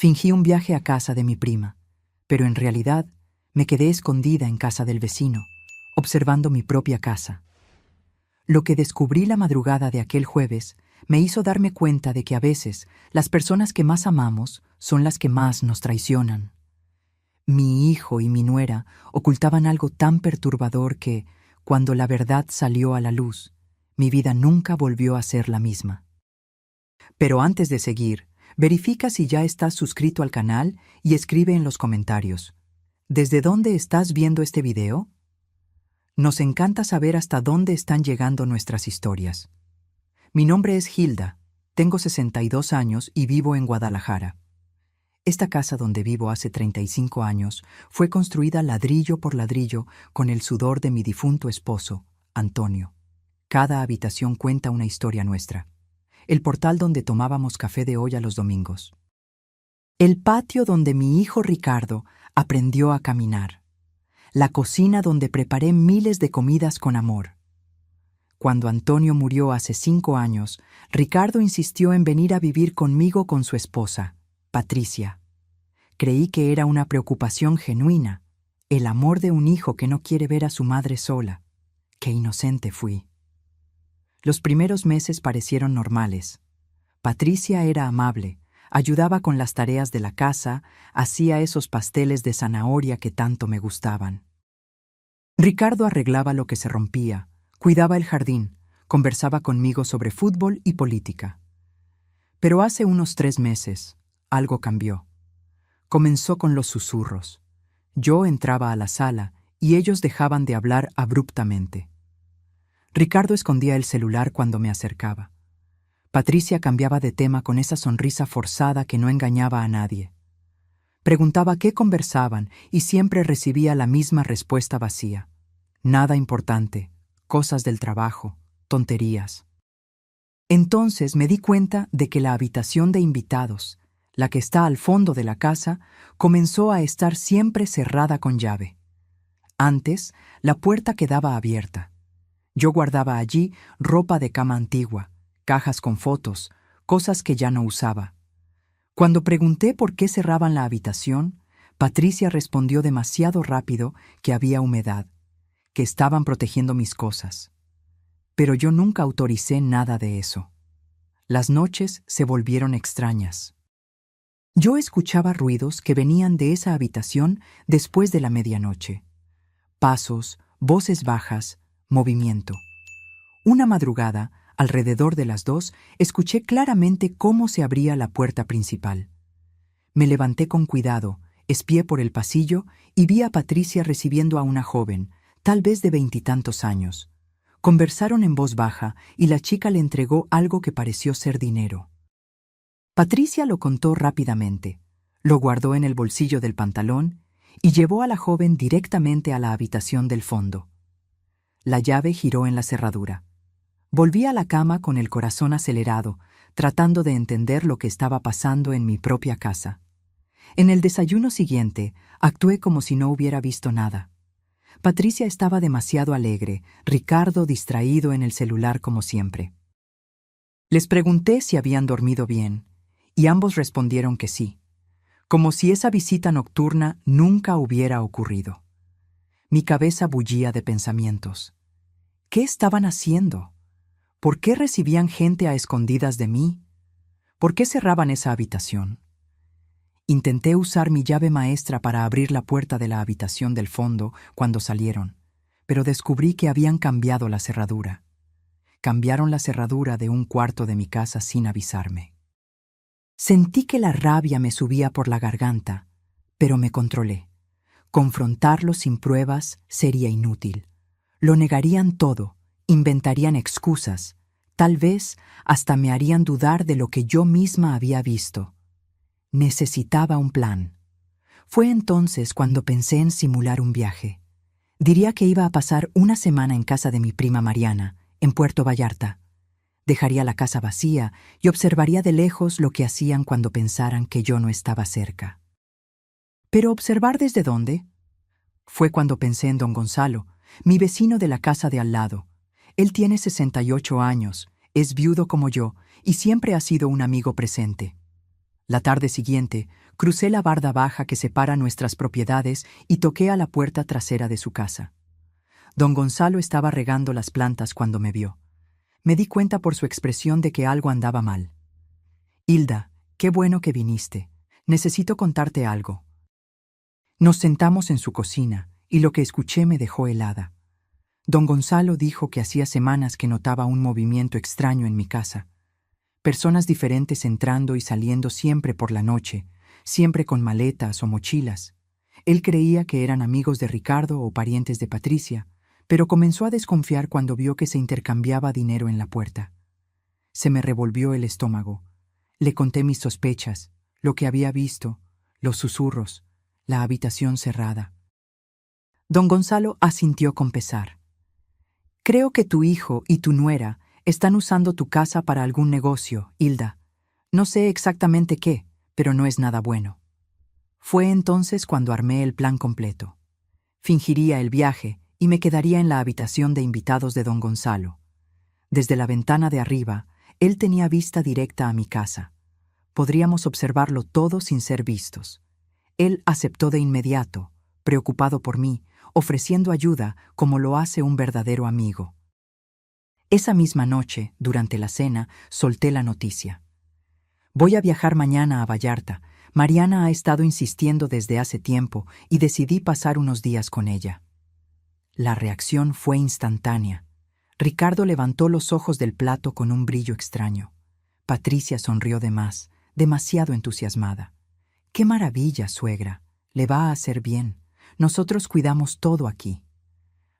Fingí un viaje a casa de mi prima, pero en realidad me quedé escondida en casa del vecino, observando mi propia casa. Lo que descubrí la madrugada de aquel jueves me hizo darme cuenta de que a veces las personas que más amamos son las que más nos traicionan. Mi hijo y mi nuera ocultaban algo tan perturbador que, cuando la verdad salió a la luz, mi vida nunca volvió a ser la misma. Pero antes de seguir, verifica si ya estás suscrito al canal y escribe en los comentarios: ¿desde dónde estás viendo este video? Nos encanta saber hasta dónde están llegando nuestras historias. Mi nombre es Hilda, tengo 62 años y vivo en Guadalajara. Esta casa donde vivo hace 35 años fue construida ladrillo por ladrillo con el sudor de mi difunto esposo, Antonio. Cada habitación cuenta una historia nuestra. El portal donde tomábamos café de olla los domingos. El patio donde mi hijo Ricardo aprendió a caminar. La cocina donde preparé miles de comidas con amor. Cuando Antonio murió hace 5 años, Ricardo insistió en venir a vivir conmigo con su esposa, Patricia. Creí que era una preocupación genuina, el amor de un hijo que no quiere ver a su madre sola. Qué inocente fui. Los primeros meses parecieron normales. Patricia era amable, ayudaba con las tareas de la casa, hacía esos pasteles de zanahoria que tanto me gustaban. Ricardo arreglaba lo que se rompía, cuidaba el jardín, conversaba conmigo sobre fútbol y política. Pero hace unos 3 meses, algo cambió. Comenzó con los susurros. Yo entraba a la sala y ellos dejaban de hablar abruptamente. Ricardo escondía el celular cuando me acercaba. Patricia cambiaba de tema con esa sonrisa forzada que no engañaba a nadie. Preguntaba qué conversaban y siempre recibía la misma respuesta vacía. Nada importante, cosas del trabajo, tonterías. Entonces me di cuenta de que la habitación de invitados, la que está al fondo de la casa, comenzó a estar siempre cerrada con llave. Antes, la puerta quedaba abierta. Yo guardaba allí ropa de cama antigua, cajas con fotos, cosas que ya no usaba. Cuando pregunté por qué cerraban la habitación, Patricia respondió demasiado rápido que había humedad, que estaban protegiendo mis cosas. Pero yo nunca autoricé nada de eso. Las noches se volvieron extrañas. Yo escuchaba ruidos que venían de esa habitación después de la medianoche. Pasos, voces bajas, movimiento. Una madrugada, alrededor de las 2, escuché claramente cómo se abría la puerta principal. Me levanté con cuidado, espié por el pasillo y vi a Patricia recibiendo a una joven, tal vez de 20 y tantos años. Conversaron en voz baja y la chica le entregó algo que pareció ser dinero. Patricia lo contó rápidamente, lo guardó en el bolsillo del pantalón y llevó a la joven directamente a la habitación del fondo. La llave giró en la cerradura. Volví a la cama con el corazón acelerado, tratando de entender lo que estaba pasando en mi propia casa. En el desayuno siguiente, actué como si no hubiera visto nada. Patricia estaba demasiado alegre, Ricardo distraído en el celular como siempre. Les pregunté si habían dormido bien, y ambos respondieron que sí, como si esa visita nocturna nunca hubiera ocurrido. Mi cabeza bullía de pensamientos. ¿Qué estaban haciendo? ¿Por qué recibían gente a escondidas de mí? ¿Por qué cerraban esa habitación? Intenté usar mi llave maestra para abrir la puerta de la habitación del fondo cuando salieron, pero descubrí que habían cambiado la cerradura. Cambiaron la cerradura de un cuarto de mi casa sin avisarme. Sentí que la rabia me subía por la garganta, pero me controlé. Confrontarlo sin pruebas sería inútil. Lo negarían todo, inventarían excusas, tal vez hasta me harían dudar de lo que yo misma había visto. Necesitaba un plan. Fue entonces cuando pensé en simular un viaje. Diría que iba a pasar una semana en casa de mi prima Mariana, en Puerto Vallarta. Dejaría la casa vacía y observaría de lejos lo que hacían cuando pensaran que yo no estaba cerca. ¿Pero observar desde dónde? Fue cuando pensé en don Gonzalo, mi vecino de la casa de al lado. Él tiene 68 años, es viudo como yo y siempre ha sido un amigo presente. La tarde siguiente, Crucé la barda baja que separa nuestras propiedades y toqué a la puerta trasera de su casa. Don Gonzalo estaba regando las plantas cuando me vio. Me di cuenta por su expresión de que algo andaba mal. «Hilda, qué bueno que viniste. Necesito contarte algo». Nos sentamos en su cocina y lo que escuché me dejó helada. Don Gonzalo dijo que hacía semanas que notaba un movimiento extraño en mi casa. Personas diferentes entrando y saliendo siempre por la noche, siempre con maletas o mochilas. Él creía que eran amigos de Ricardo o parientes de Patricia, pero comenzó a desconfiar cuando vio que se intercambiaba dinero en la puerta. Se me revolvió el estómago. Le conté mis sospechas, lo que había visto, los susurros, la habitación cerrada. Don Gonzalo asintió con pesar. «Creo que tu hijo y tu nuera están usando tu casa para algún negocio, Hilda. No sé exactamente qué, pero no es nada bueno». Fue entonces cuando armé el plan completo. Fingiría el viaje y me quedaría en la habitación de invitados de don Gonzalo. Desde la ventana de arriba, él tenía vista directa a mi casa. Podríamos observarlo todo sin ser vistos. Él aceptó de inmediato, preocupado por mí, ofreciendo ayuda como lo hace un verdadero amigo. Esa misma noche, durante la cena, solté la noticia. «Voy a viajar mañana a Vallarta. Mariana ha estado insistiendo desde hace tiempo y decidí pasar unos días con ella». La reacción fue instantánea. Ricardo levantó los ojos del plato con un brillo extraño. Patricia sonrió de más, demasiado entusiasmada. «¡Qué maravilla, suegra! Le va a hacer bien. Nosotros cuidamos todo aquí».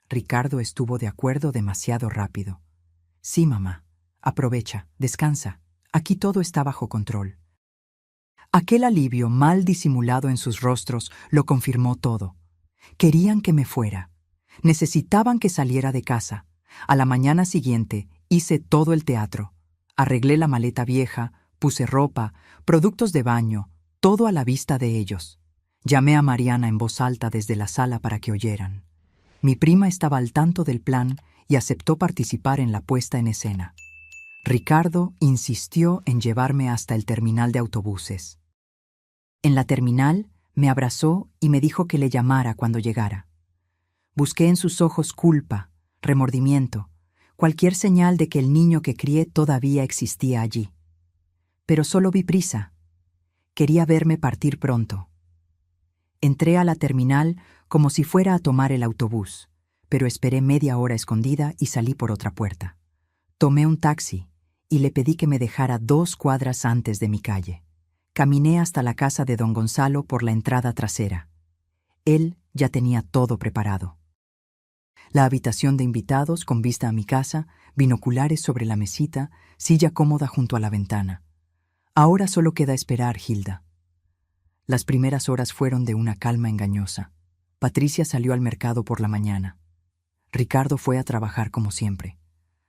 Ricardo estuvo de acuerdo demasiado rápido. «Sí, mamá. Aprovecha, descansa. Aquí todo está bajo control». Aquel alivio mal disimulado en sus rostros lo confirmó todo. Querían que me fuera. Necesitaban que saliera de casa. A la mañana siguiente hice todo el teatro. Arreglé la maleta vieja, puse ropa, productos de baño, todo a la vista de ellos. Llamé a Mariana en voz alta desde la sala para que oyeran. Mi prima estaba al tanto del plan y aceptó participar en la puesta en escena. Ricardo insistió en llevarme hasta el terminal de autobuses. En la terminal me abrazó y me dijo que le llamara cuando llegara. Busqué en sus ojos culpa, remordimiento, cualquier señal de que el niño que crié todavía existía allí. Pero solo vi prisa. Quería verme partir pronto. Entré a la terminal como si fuera a tomar el autobús, pero esperé media hora escondida y salí por otra puerta. Tomé un taxi y le pedí que me dejara 2 cuadras antes de mi calle. Caminé hasta la casa de don Gonzalo por la entrada trasera. Él ya tenía todo preparado. La habitación de invitados con vista a mi casa, binoculares sobre la mesita, silla cómoda junto a la ventana. Ahora solo queda esperar, Hilda. Las primeras horas fueron de una calma engañosa. Patricia salió al mercado por la mañana. Ricardo fue a trabajar como siempre.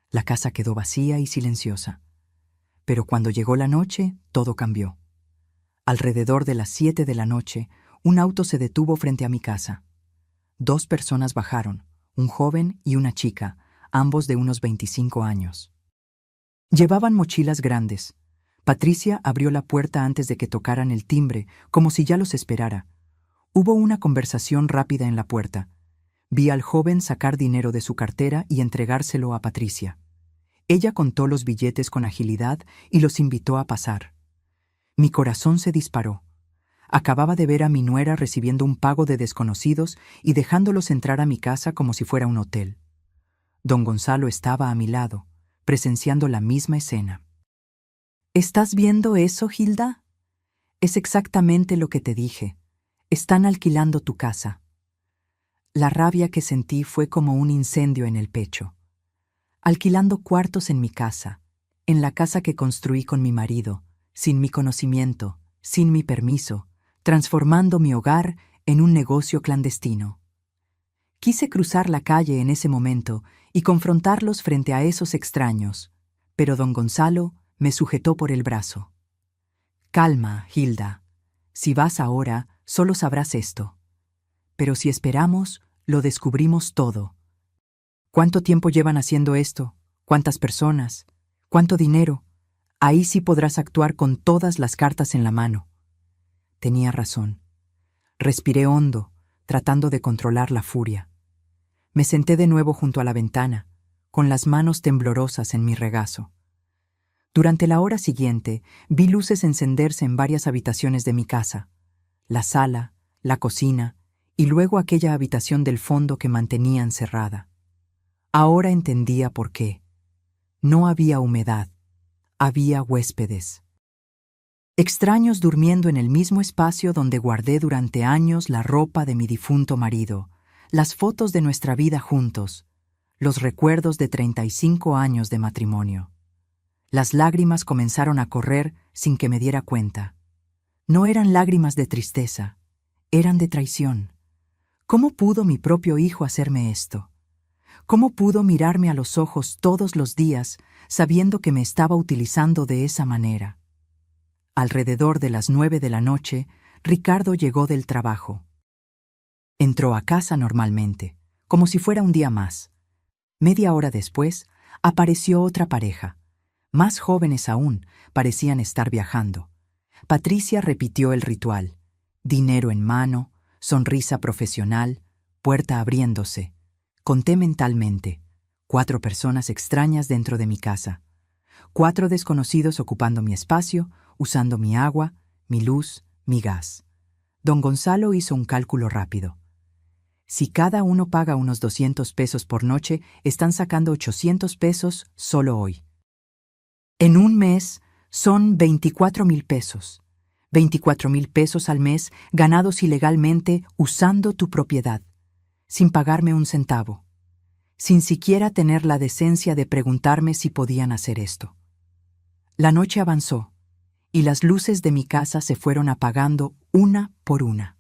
La casa quedó vacía y silenciosa. Pero cuando llegó la noche, todo cambió. Alrededor de las 7 de la noche, un auto se detuvo frente a mi casa. 2 personas bajaron, un joven y una chica, ambos de unos 25 años. Llevaban mochilas grandes. Patricia abrió la puerta antes de que tocaran el timbre, como si ya los esperara. Hubo una conversación rápida en la puerta. Vi al joven sacar dinero de su cartera y entregárselo a Patricia. Ella contó los billetes con agilidad y los invitó a pasar. Mi corazón se disparó. Acababa de ver a mi nuera recibiendo un pago de desconocidos y dejándolos entrar a mi casa como si fuera un hotel. Don Gonzalo estaba a mi lado, presenciando la misma escena. ¿Estás viendo eso, Hilda? Es exactamente lo que te dije. Están alquilando tu casa. La rabia que sentí fue como un incendio en el pecho. Alquilando cuartos en mi casa, en la casa que construí con mi marido, sin mi conocimiento, sin mi permiso, transformando mi hogar en un negocio clandestino. Quise cruzar la calle en ese momento y confrontarlos frente a esos extraños, pero don Gonzalo me sujetó por el brazo. «Calma, Hilda. Si vas ahora, solo sabrás esto. Pero si esperamos, lo descubrimos todo. ¿Cuánto tiempo llevan haciendo esto? ¿Cuántas personas? ¿Cuánto dinero? Ahí sí podrás actuar con todas las cartas en la mano. Tenía razón. Respiré hondo, tratando de controlar la furia. Me senté de nuevo junto a la ventana, con las manos temblorosas en mi regazo. Durante la hora siguiente, vi luces encenderse en varias habitaciones de mi casa, la sala, la cocina y luego aquella habitación del fondo que mantenían cerrada. Ahora entendía por qué. No había humedad, había huéspedes. Extraños durmiendo en el mismo espacio donde guardé durante años la ropa de mi difunto marido, las fotos de nuestra vida juntos, los recuerdos de 35 años de matrimonio. Las lágrimas comenzaron a correr sin que me diera cuenta. No eran lágrimas de tristeza, eran de traición. ¿Cómo pudo mi propio hijo hacerme esto? ¿Cómo pudo mirarme a los ojos todos los días sabiendo que me estaba utilizando de esa manera? Alrededor de las 9 de la noche, Ricardo llegó del trabajo. Entró a casa normalmente, como si fuera un día más. Media hora después, apareció otra pareja. Más jóvenes aún, parecían estar viajando. Patricia repitió el ritual. Dinero en mano, sonrisa profesional, puerta abriéndose. Conté mentalmente. 4 personas extrañas dentro de mi casa. 4 desconocidos ocupando mi espacio, usando mi agua, mi luz, mi gas. Don Gonzalo hizo un cálculo rápido. Si cada uno paga unos 200 pesos por noche, están sacando 800 pesos solo hoy. En un mes son 24,000 pesos. 24,000 pesos al mes ganados ilegalmente usando tu propiedad, sin pagarme un centavo, sin siquiera tener la decencia de preguntarme si podían hacer esto. La noche avanzó y las luces de mi casa se fueron apagando una por una.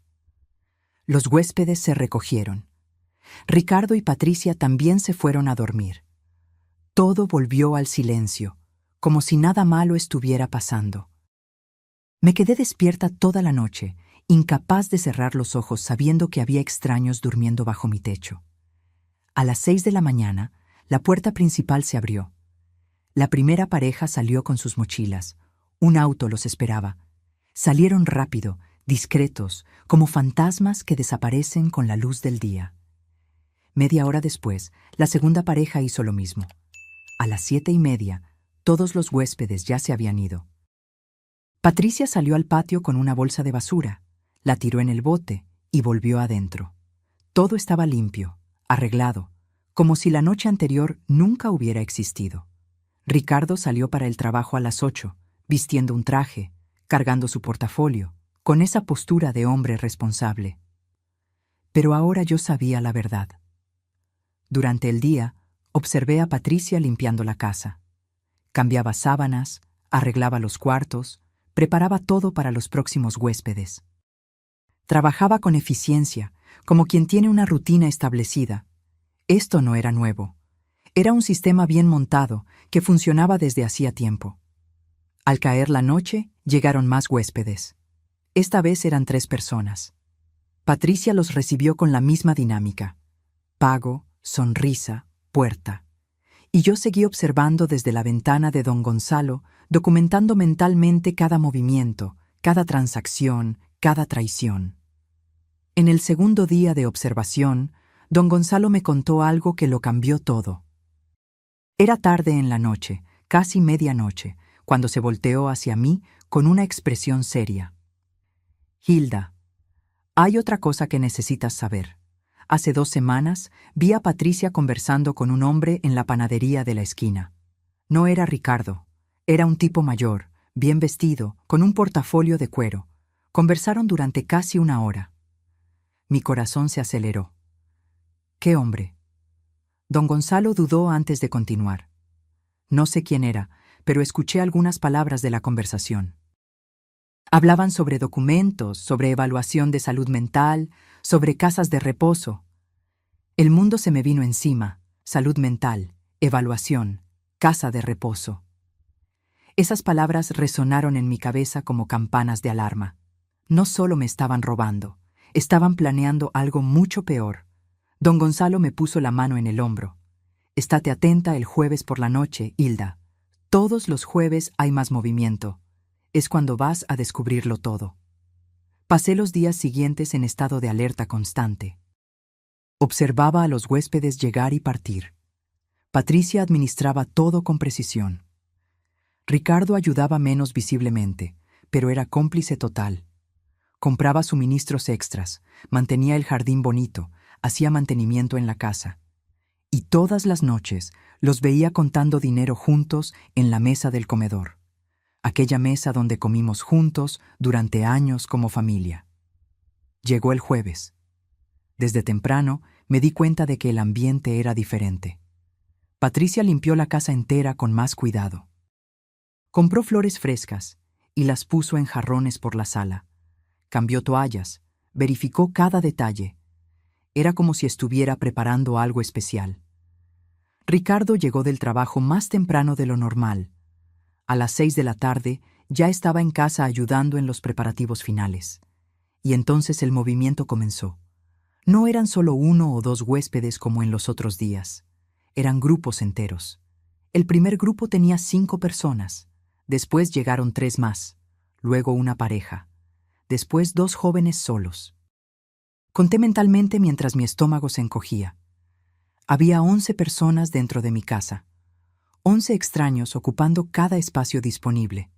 Los huéspedes se recogieron. Ricardo y Patricia también se fueron a dormir. Todo volvió al silencio, como si nada malo estuviera pasando. Me quedé despierta toda la noche, incapaz de cerrar los ojos sabiendo que había extraños durmiendo bajo mi techo. A las 6 de la mañana, la puerta principal se abrió. La primera pareja salió con sus mochilas. Un auto los esperaba. Salieron rápido, discretos, como fantasmas que desaparecen con la luz del día. Media hora después, la segunda pareja hizo lo mismo. A las 7:30, todos los huéspedes ya se habían ido. Patricia salió al patio con una bolsa de basura, la tiró en el bote y volvió adentro. Todo estaba limpio, arreglado, como si la noche anterior nunca hubiera existido. Ricardo salió para el trabajo a las 8, vistiendo un traje, cargando su portafolio, con esa postura de hombre responsable. Pero ahora yo sabía la verdad. Durante el día, observé a Patricia limpiando la casa. Cambiaba sábanas, arreglaba los cuartos, preparaba todo para los próximos huéspedes. Trabajaba con eficiencia, como quien tiene una rutina establecida. Esto no era nuevo. Era un sistema bien montado que funcionaba desde hacía tiempo. Al caer la noche, llegaron más huéspedes. Esta vez eran 3 personas. Patricia los recibió con la misma dinámica. Pago, sonrisa, puerta. Y yo seguí observando desde la ventana de don Gonzalo, documentando mentalmente cada movimiento, cada transacción, cada traición. En el segundo día de observación, don Gonzalo me contó algo que lo cambió todo. Era tarde en la noche, casi medianoche, cuando se volteó hacia mí con una expresión seria. Hilda, hay otra cosa que necesitas saber. Hace 2 semanas vi a Patricia conversando con un hombre en la panadería de la esquina. No era Ricardo, era un tipo mayor, bien vestido, con un portafolio de cuero. Conversaron durante casi 1 hora. Mi corazón se aceleró. ¿Qué hombre? Don Gonzalo dudó antes de continuar. No sé quién era, pero escuché algunas palabras de la conversación. Hablaban sobre documentos, sobre evaluación de salud mental, sobre casas de reposo. El mundo se me vino encima: salud mental, evaluación, casa de reposo. Esas palabras resonaron en mi cabeza como campanas de alarma. No solo me estaban robando, estaban planeando algo mucho peor. Don Gonzalo me puso la mano en el hombro. Estate atenta el jueves por la noche, Hilda. Todos los jueves hay más movimiento. Es cuando vas a descubrirlo todo. Pasé los días siguientes en estado de alerta constante. Observaba a los huéspedes llegar y partir. Patricia administraba todo con precisión. Ricardo ayudaba menos visiblemente, pero era cómplice total. Compraba suministros extras, mantenía el jardín bonito, hacía mantenimiento en la casa. Y todas las noches los veía contando dinero juntos en la mesa del comedor. Aquella mesa donde comimos juntos durante años como familia. Llegó el jueves. Desde temprano me di cuenta de que el ambiente era diferente. Patricia limpió la casa entera con más cuidado. Compró flores frescas y las puso en jarrones por la sala. Cambió toallas, verificó cada detalle. Era como si estuviera preparando algo especial. Ricardo llegó del trabajo más temprano de lo normal. A las 6 de la tarde ya estaba en casa ayudando en los preparativos finales. Y entonces el movimiento comenzó. No eran solo 1 o 2 huéspedes como en los otros días. Eran grupos enteros. El primer grupo tenía 5 personas. Después llegaron 3 más. Luego una pareja. Después 2 jóvenes solos. Conté mentalmente mientras mi estómago se encogía. Había 11 personas dentro de mi casa. 11 extraños ocupando cada espacio disponible.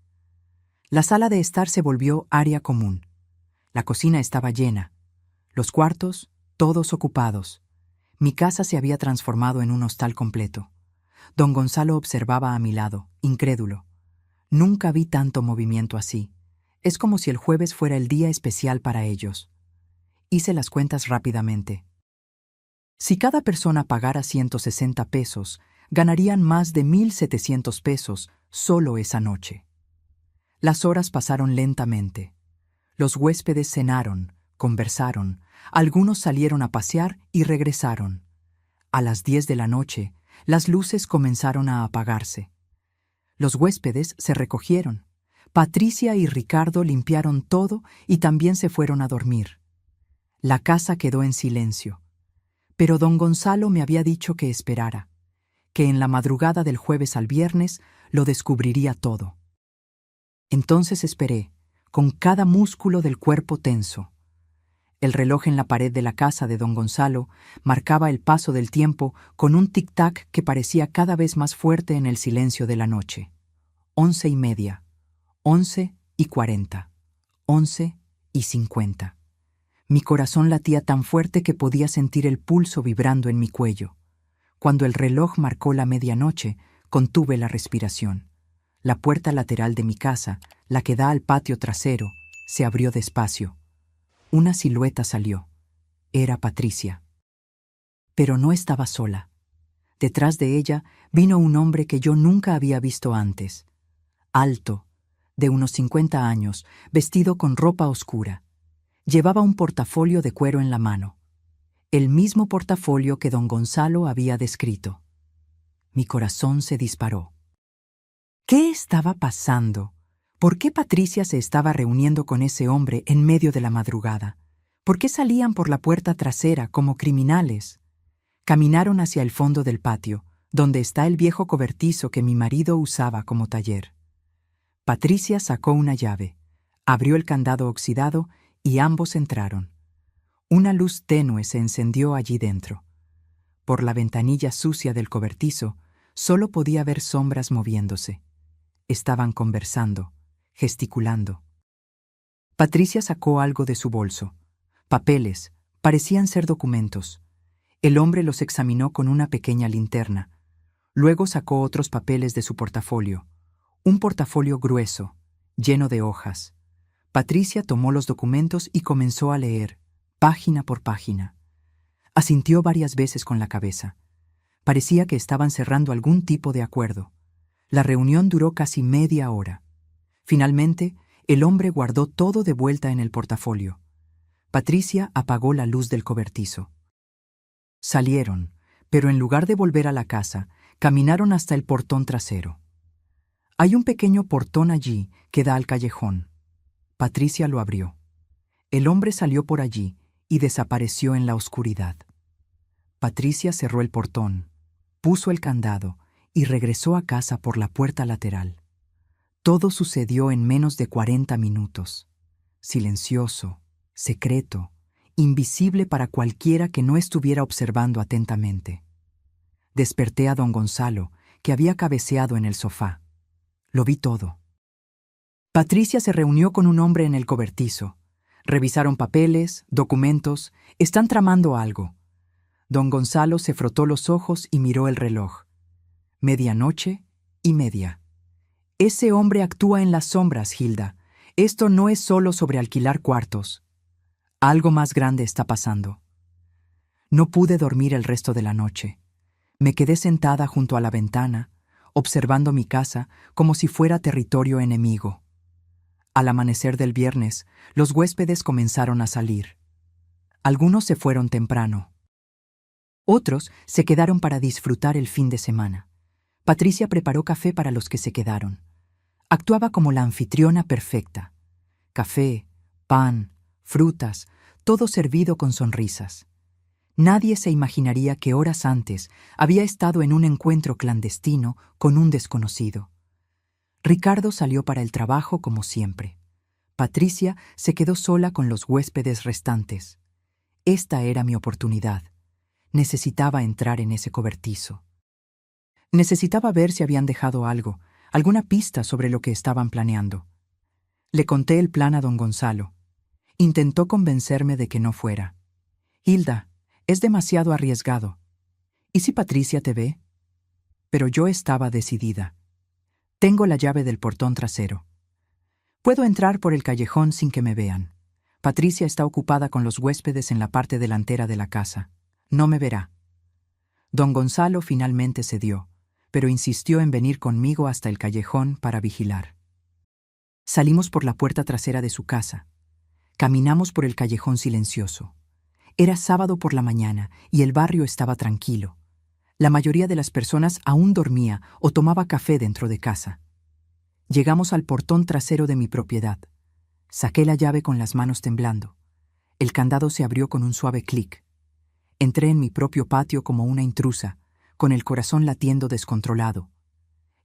La sala de estar se volvió área común. La cocina estaba llena. Los cuartos, todos ocupados. Mi casa se había transformado en un hostal completo. Don Gonzalo observaba a mi lado, incrédulo. Nunca vi tanto movimiento así. Es como si el jueves fuera el día especial para ellos. Hice las cuentas rápidamente. Si cada persona pagara 160 pesos, ganarían más de 1,700 pesos solo esa noche. Las horas pasaron lentamente. Los huéspedes cenaron, conversaron, algunos salieron a pasear y regresaron. A las 10 de la noche, las luces comenzaron a apagarse. Los huéspedes se recogieron. Patricia y Ricardo limpiaron todo y también se fueron a dormir. La casa quedó en silencio. Pero don Gonzalo me había dicho que esperara, que en la madrugada del jueves al viernes lo descubriría todo. Entonces esperé, con cada músculo del cuerpo tenso. El reloj en la pared de la casa de don Gonzalo marcaba el paso del tiempo con un tic-tac que parecía cada vez más fuerte en el silencio de la noche. 11:30, 11:40, 11:50. Mi corazón latía tan fuerte que podía sentir el pulso vibrando en mi cuello. Cuando el reloj marcó la medianoche, contuve la respiración. La puerta lateral de mi casa, la que da al patio trasero, se abrió despacio. Una silueta salió. Era Patricia. Pero no estaba sola. Detrás de ella vino un hombre que yo nunca había visto antes. Alto, de unos 50 años, vestido con ropa oscura. Llevaba un portafolio de cuero en la mano. El mismo portafolio que don Gonzalo había descrito. Mi corazón se disparó. ¿Qué estaba pasando? ¿Por qué Patricia se estaba reuniendo con ese hombre en medio de la madrugada? ¿Por qué salían por la puerta trasera como criminales? Caminaron hacia el fondo del patio, donde está el viejo cobertizo que mi marido usaba como taller. Patricia sacó una llave, abrió el candado oxidado y ambos entraron. Una luz tenue se encendió allí dentro. Por la ventanilla sucia del cobertizo, solo podía ver sombras moviéndose. Estaban conversando, gesticulando. Patricia sacó algo de su bolso. Papeles, parecían ser documentos. El hombre los examinó con una pequeña linterna. Luego sacó otros papeles de su portafolio. Un portafolio grueso, lleno de hojas. Patricia tomó los documentos y comenzó a leer, página por página. Asintió varias veces con la cabeza. Parecía que estaban cerrando algún tipo de acuerdo. La reunión duró casi media hora. Finalmente, el hombre guardó todo de vuelta en el portafolio. Patricia apagó la luz del cobertizo. Salieron, pero en lugar de volver a la casa, caminaron hasta el portón trasero. Hay un pequeño portón allí que da al callejón. Patricia lo abrió. El hombre salió por allí y desapareció en la oscuridad. Patricia cerró el portón, puso el candado y regresó a casa por la puerta lateral. Todo sucedió en menos de 40 minutos. Silencioso, secreto, invisible para cualquiera que no estuviera observando atentamente. Desperté a don Gonzalo, que había cabeceado en el sofá. Lo vi todo. Patricia se reunió con un hombre en el cobertizo. Revisaron papeles, documentos, están tramando algo. Don Gonzalo se frotó los ojos y miró el reloj. 00:30. Ese hombre actúa en las sombras, Hilda. Esto no es solo sobre alquilar cuartos. Algo más grande está pasando. No pude dormir el resto de la noche. Me quedé sentada junto a la ventana, observando mi casa como si fuera territorio enemigo. Al amanecer del viernes, los huéspedes comenzaron a salir. Algunos se fueron temprano. Otros se quedaron para disfrutar el fin de semana. Patricia preparó café para los que se quedaron. Actuaba como la anfitriona perfecta. Café, pan, frutas, todo servido con sonrisas. Nadie se imaginaría que horas antes había estado en un encuentro clandestino con un desconocido. Ricardo salió para el trabajo como siempre. Patricia se quedó sola con los huéspedes restantes. Esta era mi oportunidad. Necesitaba entrar en ese cobertizo. Necesitaba ver si habían dejado algo, alguna pista sobre lo que estaban planeando. Le conté el plan a don Gonzalo. Intentó convencerme de que no fuera. Hilda, es demasiado arriesgado. ¿Y si Patricia te ve? Pero yo estaba decidida. Tengo la llave del portón trasero. Puedo entrar por el callejón sin que me vean. Patricia está ocupada con los huéspedes en la parte delantera de la casa. No me verá. Don Gonzalo finalmente cedió, pero insistió en venir conmigo hasta el callejón para vigilar. Salimos por la puerta trasera de su casa. Caminamos por el callejón silencioso. Era sábado por la mañana y el barrio estaba tranquilo. La mayoría de las personas aún dormía o tomaba café dentro de casa. Llegamos al portón trasero de mi propiedad. Saqué la llave con las manos temblando. El candado se abrió con un suave clic. Entré en mi propio patio como una intrusa, con el corazón latiendo descontrolado.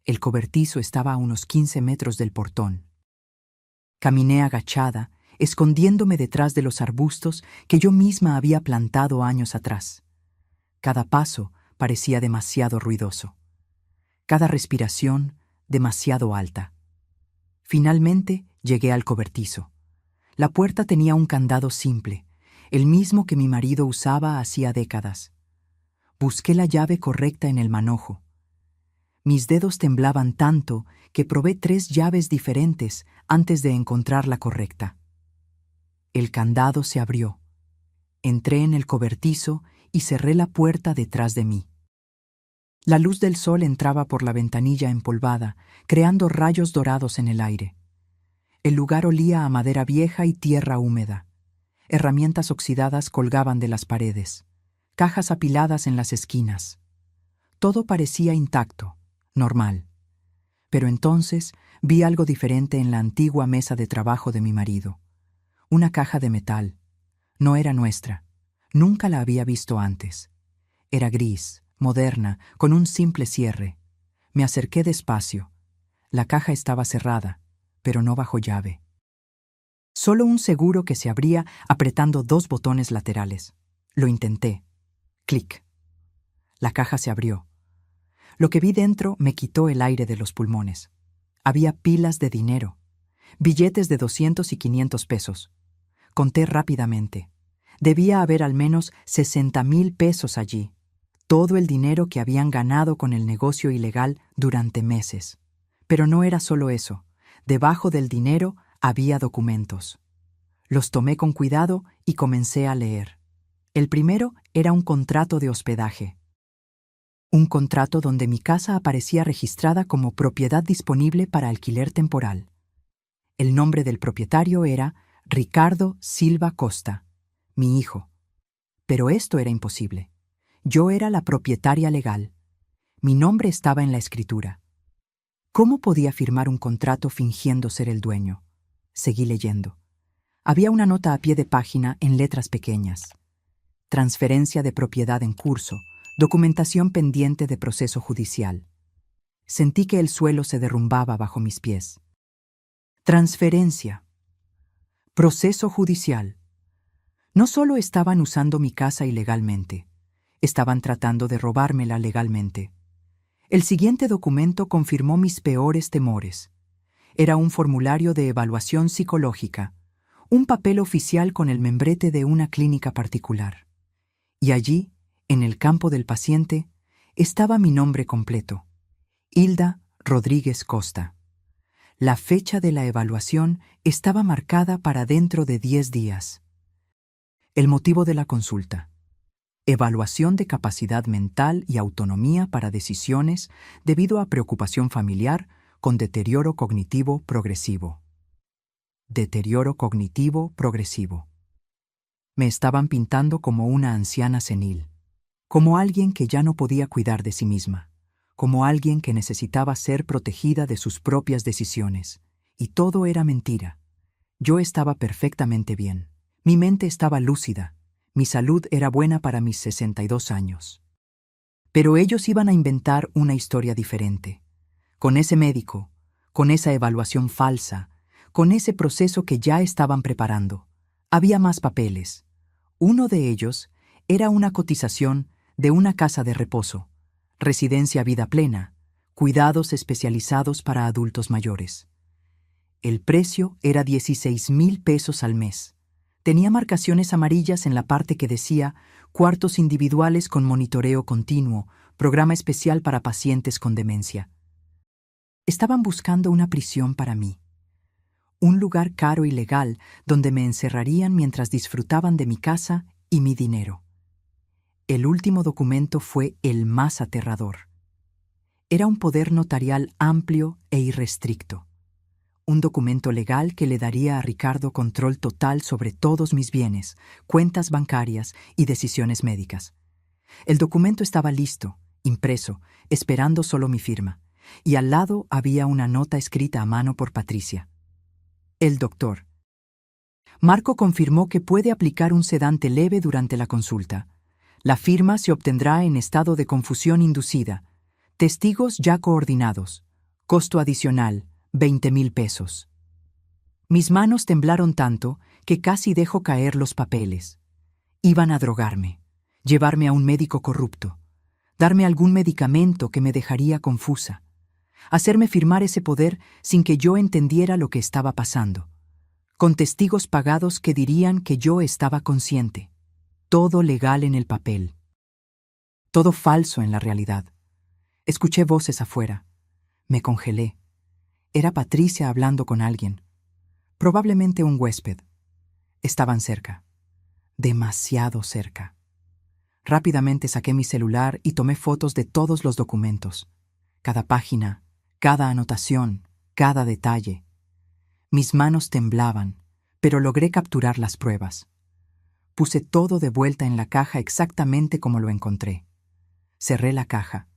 El cobertizo estaba a unos 15 metros del portón. Caminé agachada, escondiéndome detrás de los arbustos que yo misma había plantado años atrás. Cada paso parecía demasiado ruidoso. Cada respiración demasiado alta. Finalmente llegué al cobertizo. La puerta tenía un candado simple, el mismo que mi marido usaba hacía décadas. Busqué la llave correcta en el manojo. Mis dedos temblaban tanto que probé 3 llaves diferentes antes de encontrar la correcta. El candado se abrió. Entré en el cobertizo y cerré la puerta detrás de mí. La luz del sol entraba por la ventanilla empolvada, creando rayos dorados en el aire. El lugar olía a madera vieja y tierra húmeda. Herramientas oxidadas colgaban de las paredes, cajas apiladas en las esquinas. Todo parecía intacto, normal. Pero entonces vi algo diferente en la antigua mesa de trabajo de mi marido. Una caja de metal. No era nuestra. Nunca la había visto antes. Era gris, moderna, con un simple cierre. Me acerqué despacio. La caja estaba cerrada, pero no bajo llave. Solo un seguro que se abría apretando 2 botones laterales. Lo intenté. Clic. La caja se abrió. Lo que vi dentro me quitó el aire de los pulmones. Había pilas de dinero. Billetes de 200 y 500 pesos. Conté rápidamente. Debía haber al menos 60,000 pesos allí. Todo el dinero que habían ganado con el negocio ilegal durante meses. Pero no era solo eso. Debajo del dinero había documentos. Los tomé con cuidado y comencé a leer. El primero era un contrato de hospedaje. Un contrato donde mi casa aparecía registrada como propiedad disponible para alquiler temporal. El nombre del propietario era Ricardo Silva Costa, mi hijo. Pero esto era imposible. Yo era la propietaria legal. Mi nombre estaba en la escritura. ¿Cómo podía firmar un contrato fingiendo ser el dueño? Seguí leyendo. Había una nota a pie de página en letras pequeñas. Transferencia de propiedad en curso, documentación pendiente de proceso judicial. Sentí que el suelo se derrumbaba bajo mis pies. Transferencia. Proceso judicial. No solo estaban usando mi casa ilegalmente, estaban tratando de robármela legalmente. El siguiente documento confirmó mis peores temores. Era un formulario de evaluación psicológica, un papel oficial con el membrete de una clínica particular. Y allí, en el campo del paciente, estaba mi nombre completo: Hilda Rodríguez Costa. La fecha de la evaluación estaba marcada para dentro de 10 días. El motivo de la consulta: evaluación de capacidad mental y autonomía para decisiones debido a preocupación familiar con deterioro cognitivo progresivo. Deterioro cognitivo progresivo. Me estaban pintando como una anciana senil, como alguien que ya no podía cuidar de sí misma, como alguien que necesitaba ser protegida de sus propias decisiones. Y todo era mentira. Yo estaba perfectamente bien. Mi mente estaba lúcida. Mi salud era buena para mis 62 años. Pero ellos iban a inventar una historia diferente. Con ese médico, con esa evaluación falsa, con ese proceso que ya estaban preparando. Había más papeles. Uno de ellos era una cotización de una casa de reposo, residencia vida plena, cuidados especializados para adultos mayores. El precio era 16,000 pesos al mes. Tenía marcaciones amarillas en la parte que decía cuartos individuales con monitoreo continuo, programa especial para pacientes con demencia. Estaban buscando una prisión para mí. Un lugar caro y legal donde me encerrarían mientras disfrutaban de mi casa y mi dinero. El último documento fue el más aterrador. Era un poder notarial amplio e irrestricto. Un documento legal que le daría a Ricardo control total sobre todos mis bienes, cuentas bancarias y decisiones médicas. El documento estaba listo, impreso, esperando solo mi firma, y al lado había una nota escrita a mano por Patricia. El doctor. Marco confirmó que puede aplicar un sedante leve durante la consulta. La firma se obtendrá en estado de confusión inducida. Testigos ya coordinados. Costo adicional, 20,000 pesos. Mis manos temblaron tanto que casi dejo caer los papeles. Iban a drogarme, llevarme a un médico corrupto, darme algún medicamento que me dejaría confusa, hacerme firmar ese poder sin que yo entendiera lo que estaba pasando, con testigos pagados que dirían que yo estaba consciente. Todo legal en el papel. Todo falso en la realidad. Escuché voces afuera. Me congelé. Era Patricia hablando con alguien. Probablemente un huésped. Estaban cerca. Demasiado cerca. Rápidamente saqué mi celular y tomé fotos de todos los documentos. Cada página, cada anotación, cada detalle. Mis manos temblaban, pero logré capturar las pruebas. Puse todo de vuelta en la caja exactamente como lo encontré. Cerré la caja,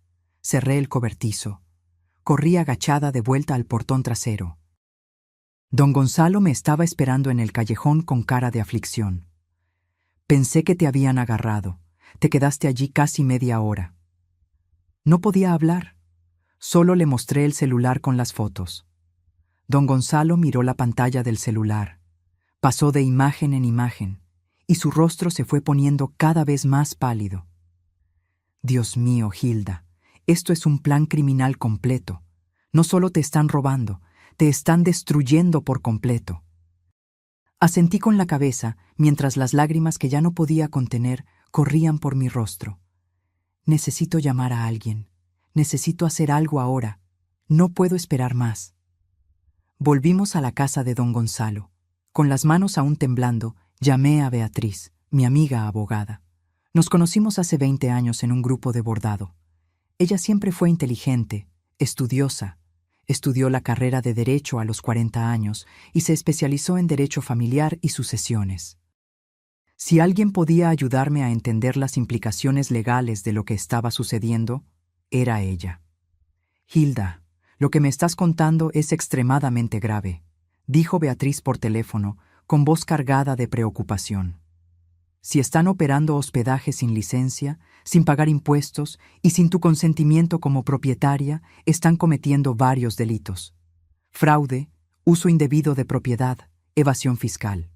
cerré el cobertizo. Corrí agachada de vuelta al portón trasero. Don Gonzalo me estaba esperando en el callejón con cara de aflicción. Pensé que te habían agarrado. Te quedaste allí casi media hora. No podía hablar. Solo le mostré el celular con las fotos. Don Gonzalo miró la pantalla del celular. Pasó de imagen en imagen, y su rostro se fue poniendo cada vez más pálido. Dios mío, Hilda, esto es un plan criminal completo. No solo te están robando, te están destruyendo por completo. Asentí con la cabeza mientras las lágrimas que ya no podía contener corrían por mi rostro. Necesito llamar a alguien. Necesito hacer algo ahora. No puedo esperar más. Volvimos a la casa de don Gonzalo. Con las manos aún temblando, llamé a Beatriz, mi amiga abogada. Nos conocimos hace 20 años en un grupo de bordado. Ella siempre fue inteligente, estudiosa. Estudió la carrera de Derecho a los 40 años y se especializó en Derecho Familiar y Sucesiones. Si alguien podía ayudarme a entender las implicaciones legales de lo que estaba sucediendo, era ella. Hilda, lo que me estás contando es extremadamente grave, dijo Beatriz por teléfono, con voz cargada de preocupación. Si están operando hospedaje sin licencia, sin pagar impuestos y sin tu consentimiento como propietaria, están cometiendo varios delitos: fraude, uso indebido de propiedad, evasión fiscal.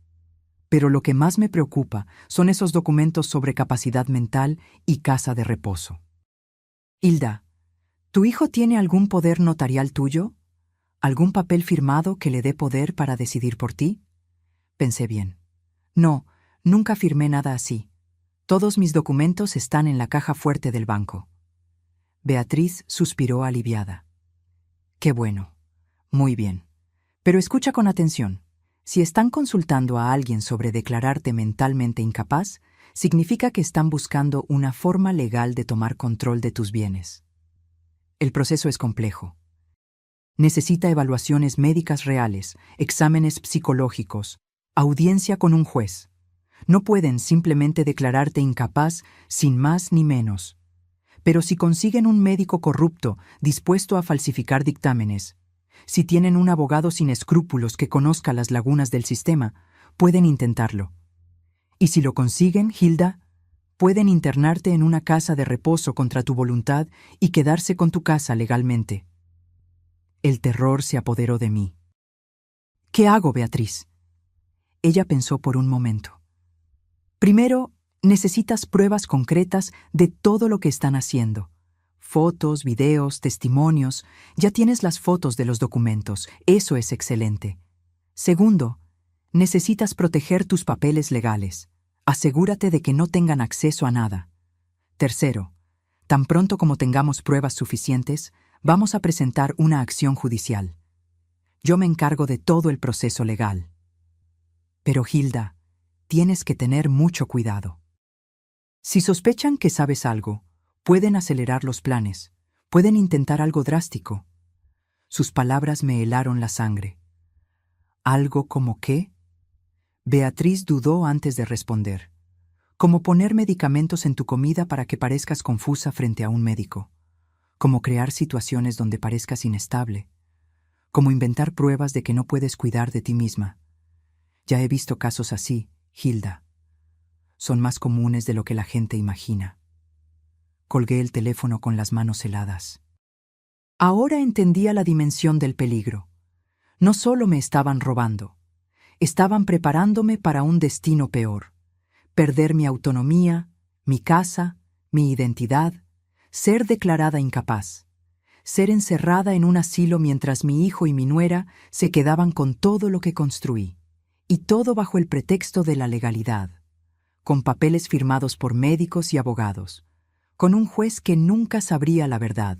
Pero lo que más me preocupa son esos documentos sobre capacidad mental y casa de reposo. Hilda, ¿tu hijo tiene algún poder notarial tuyo? ¿Algún papel firmado que le dé poder para decidir por ti? Pensé bien. No, nunca firmé nada así. Todos mis documentos están en la caja fuerte del banco. Beatriz suspiró aliviada. Qué bueno. Muy bien. Pero escucha con atención. Si están consultando a alguien sobre declararte mentalmente incapaz, significa que están buscando una forma legal de tomar control de tus bienes. El proceso es complejo. Necesita evaluaciones médicas reales, exámenes psicológicos, audiencia con un juez. No pueden simplemente declararte incapaz sin más ni menos. Pero si consiguen un médico corrupto dispuesto a falsificar dictámenes, si tienen un abogado sin escrúpulos que conozca las lagunas del sistema, pueden intentarlo. Y si lo consiguen, Hilda, pueden internarte en una casa de reposo contra tu voluntad y quedarse con tu casa legalmente. El terror se apoderó de mí. ¿Qué hago, Beatriz? Ella pensó por un momento. Primero, necesitas pruebas concretas de todo lo que están haciendo. Fotos, videos, testimonios. Ya tienes las fotos de los documentos. Eso es excelente. Segundo, necesitas proteger tus papeles legales. Asegúrate de que no tengan acceso a nada. Tercero, tan pronto como tengamos pruebas suficientes, vamos a presentar una acción judicial. Yo me encargo de todo el proceso legal. Pero, Hilda, tienes que tener mucho cuidado. Si sospechan que sabes algo, pueden acelerar los planes, pueden intentar algo drástico. Sus palabras me helaron la sangre. ¿Algo como qué? Beatriz dudó antes de responder. Como poner medicamentos en tu comida para que parezcas confusa frente a un médico. Como crear situaciones donde parezcas inestable. Como inventar pruebas de que no puedes cuidar de ti misma. Ya he visto casos así, Hilda. Son más comunes de lo que la gente imagina. Colgué el teléfono con las manos heladas. Ahora entendía la dimensión del peligro. No solo me estaban robando, estaban preparándome para un destino peor. Perder mi autonomía, mi casa, mi identidad, ser declarada incapaz, ser encerrada en un asilo mientras mi hijo y mi nuera se quedaban con todo lo que construí, y todo bajo el pretexto de la legalidad, con papeles firmados por médicos y abogados, con un juez que nunca sabría la verdad.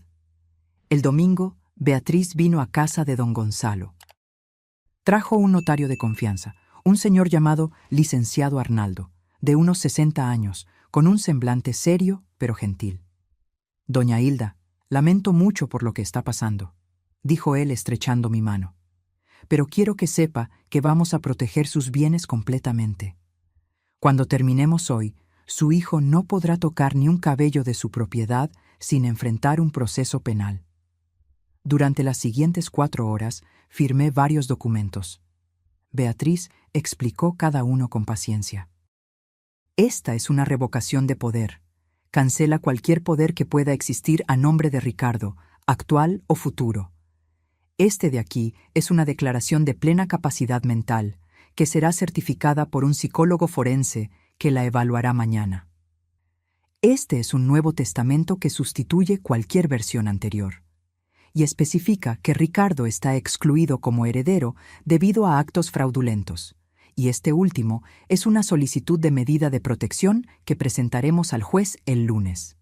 El domingo, Beatriz vino a casa de don Gonzalo. Trajo un notario de confianza, un señor llamado licenciado Arnaldo, de unos 60 años, con un semblante serio pero gentil. Doña Hilda, lamento mucho por lo que está pasando, dijo él estrechando mi mano. Pero quiero que sepa que vamos a proteger sus bienes completamente. Cuando terminemos hoy, su hijo no podrá tocar ni un cabello de su propiedad sin enfrentar un proceso penal. Durante las siguientes 4 horas, firmé varios documentos. Beatriz explicó cada uno con paciencia. Esta es una revocación de poder. Cancela cualquier poder que pueda existir a nombre de Ricardo, actual o futuro. Este de aquí es una declaración de plena capacidad mental, que será certificada por un psicólogo forense que la evaluará mañana. Este es un nuevo testamento que sustituye cualquier versión anterior, y especifica que Ricardo está excluido como heredero debido a actos fraudulentos, y este último es una solicitud de medida de protección que presentaremos al juez el lunes.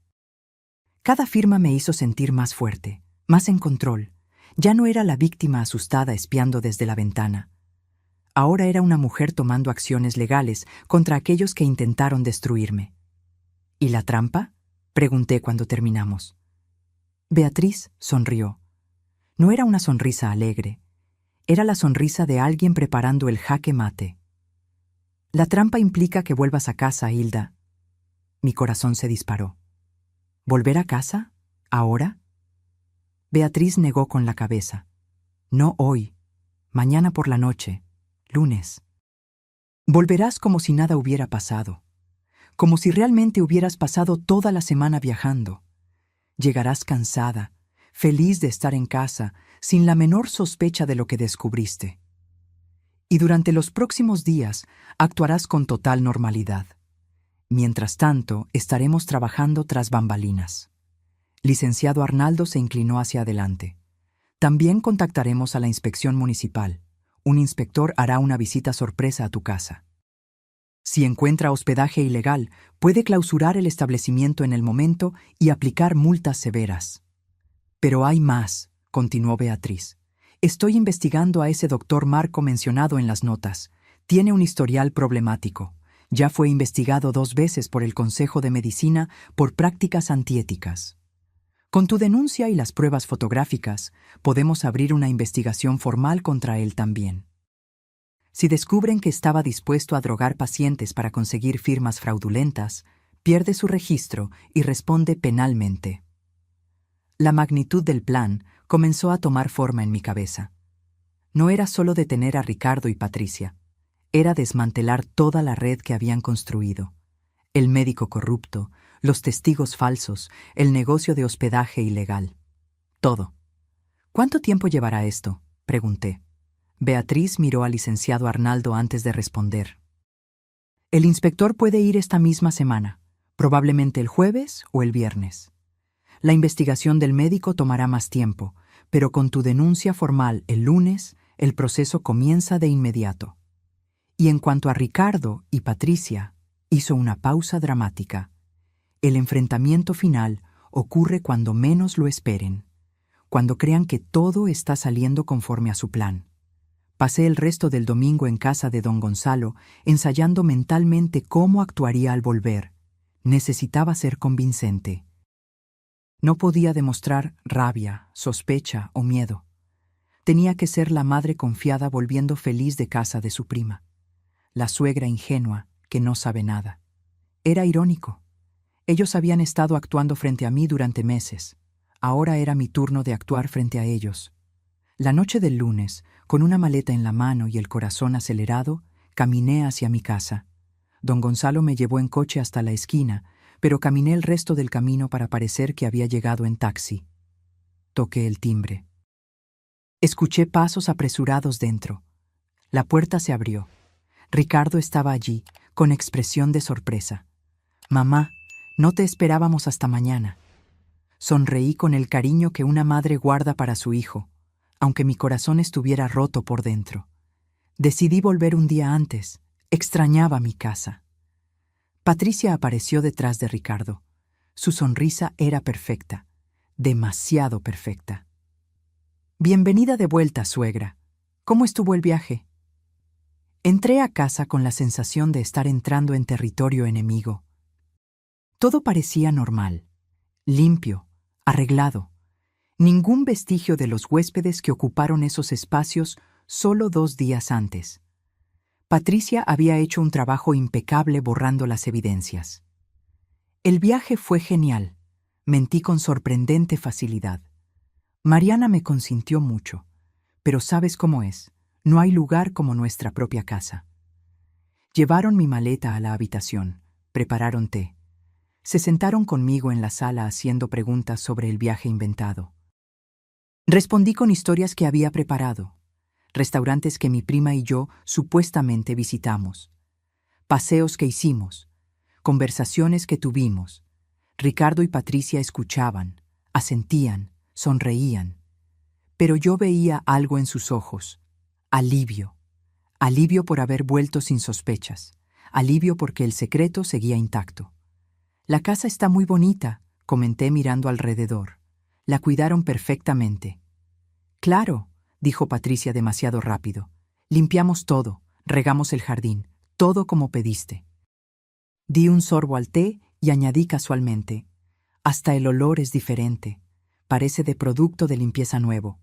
Cada firma me hizo sentir más fuerte, más en control. Ya no era la víctima asustada espiando desde la ventana. Ahora era una mujer tomando acciones legales contra aquellos que intentaron destruirme. ¿Y la trampa?, pregunté cuando terminamos. Beatriz sonrió. No era una sonrisa alegre. Era la sonrisa de alguien preparando el jaque mate. La trampa implica que vuelvas a casa, Hilda. Mi corazón se disparó. ¿Volver a casa? ¿Ahora? Beatriz negó con la cabeza. No hoy. Mañana por la noche. Lunes. Volverás como si nada hubiera pasado. Como si realmente hubieras pasado toda la semana viajando. Llegarás cansada, feliz de estar en casa, sin la menor sospecha de lo que descubriste. Y durante los próximos días actuarás con total normalidad. Mientras tanto, estaremos trabajando tras bambalinas. Licenciado Arnaldo se inclinó hacia adelante. También contactaremos a la inspección municipal. Un inspector hará una visita sorpresa a tu casa. Si encuentra hospedaje ilegal, puede clausurar el establecimiento en el momento y aplicar multas severas. Pero hay más, continuó Beatriz. Estoy investigando a ese doctor Marco mencionado en las notas. Tiene un historial problemático. Ya fue investigado 2 veces por el Consejo de Medicina por prácticas antiéticas. Con tu denuncia y las pruebas fotográficas, podemos abrir una investigación formal contra él también. Si descubren que estaba dispuesto a drogar pacientes para conseguir firmas fraudulentas, pierde su registro y responde penalmente. La magnitud del plan comenzó a tomar forma en mi cabeza. No era solo detener a Ricardo y Patricia, era desmantelar toda la red que habían construido. El médico corrupto, los testigos falsos, el negocio de hospedaje ilegal. Todo. ¿Cuánto tiempo llevará esto?, pregunté. Beatriz miró al licenciado Arnaldo antes de responder. El inspector puede ir esta misma semana, probablemente el jueves o el viernes. La investigación del médico tomará más tiempo, pero con tu denuncia formal el lunes, el proceso comienza de inmediato. Y en cuanto a Ricardo y Patricia, hizo una pausa dramática. El enfrentamiento final ocurre cuando menos lo esperen, cuando crean que todo está saliendo conforme a su plan. Pasé el resto del domingo en casa de don Gonzalo, ensayando mentalmente cómo actuaría al volver. Necesitaba ser convincente. No podía demostrar rabia, sospecha o miedo. Tenía que ser la madre confiada volviendo feliz de casa de su prima. La suegra ingenua que no sabe nada. Era irónico. Ellos habían estado actuando frente a mí durante meses. Ahora era mi turno de actuar frente a ellos. La noche del lunes, con una maleta en la mano y el corazón acelerado, caminé hacia mi casa. Don Gonzalo me llevó en coche hasta la esquina, pero caminé el resto del camino para parecer que había llegado en taxi. Toqué el timbre. Escuché pasos apresurados dentro. La puerta se abrió. Ricardo estaba allí, con expresión de sorpresa. «Mamá, no te esperábamos hasta mañana». Sonreí con el cariño que una madre guarda para su hijo, aunque mi corazón estuviera roto por dentro. Decidí volver un día antes. Extrañaba mi casa. Patricia apareció detrás de Ricardo. Su sonrisa era perfecta, demasiado perfecta. «Bienvenida de vuelta, suegra. ¿Cómo estuvo el viaje?» Entré a casa con la sensación de estar entrando en territorio enemigo. Todo parecía normal, limpio, arreglado. Ningún vestigio de los huéspedes que ocuparon esos espacios solo 2 días antes. Patricia había hecho un trabajo impecable borrando las evidencias. El viaje fue genial. Mentí con sorprendente facilidad. Mariana me consintió mucho, pero sabes cómo es. No hay lugar como nuestra propia casa. Llevaron mi maleta a la habitación, prepararon té. Se sentaron conmigo en la sala haciendo preguntas sobre el viaje inventado. Respondí con historias que había preparado, restaurantes que mi prima y yo supuestamente visitamos, paseos que hicimos, conversaciones que tuvimos. Ricardo y Patricia escuchaban, asentían, sonreían. Pero yo veía algo en sus ojos. Alivio. Alivio por haber vuelto sin sospechas. Alivio porque el secreto seguía intacto. «La casa está muy bonita», comenté mirando alrededor. «La cuidaron perfectamente». «Claro», dijo Patricia demasiado rápido. «Limpiamos todo, regamos el jardín, todo como pediste». Di un sorbo al té y añadí casualmente: «Hasta el olor es diferente. Parece de producto de limpieza nuevo».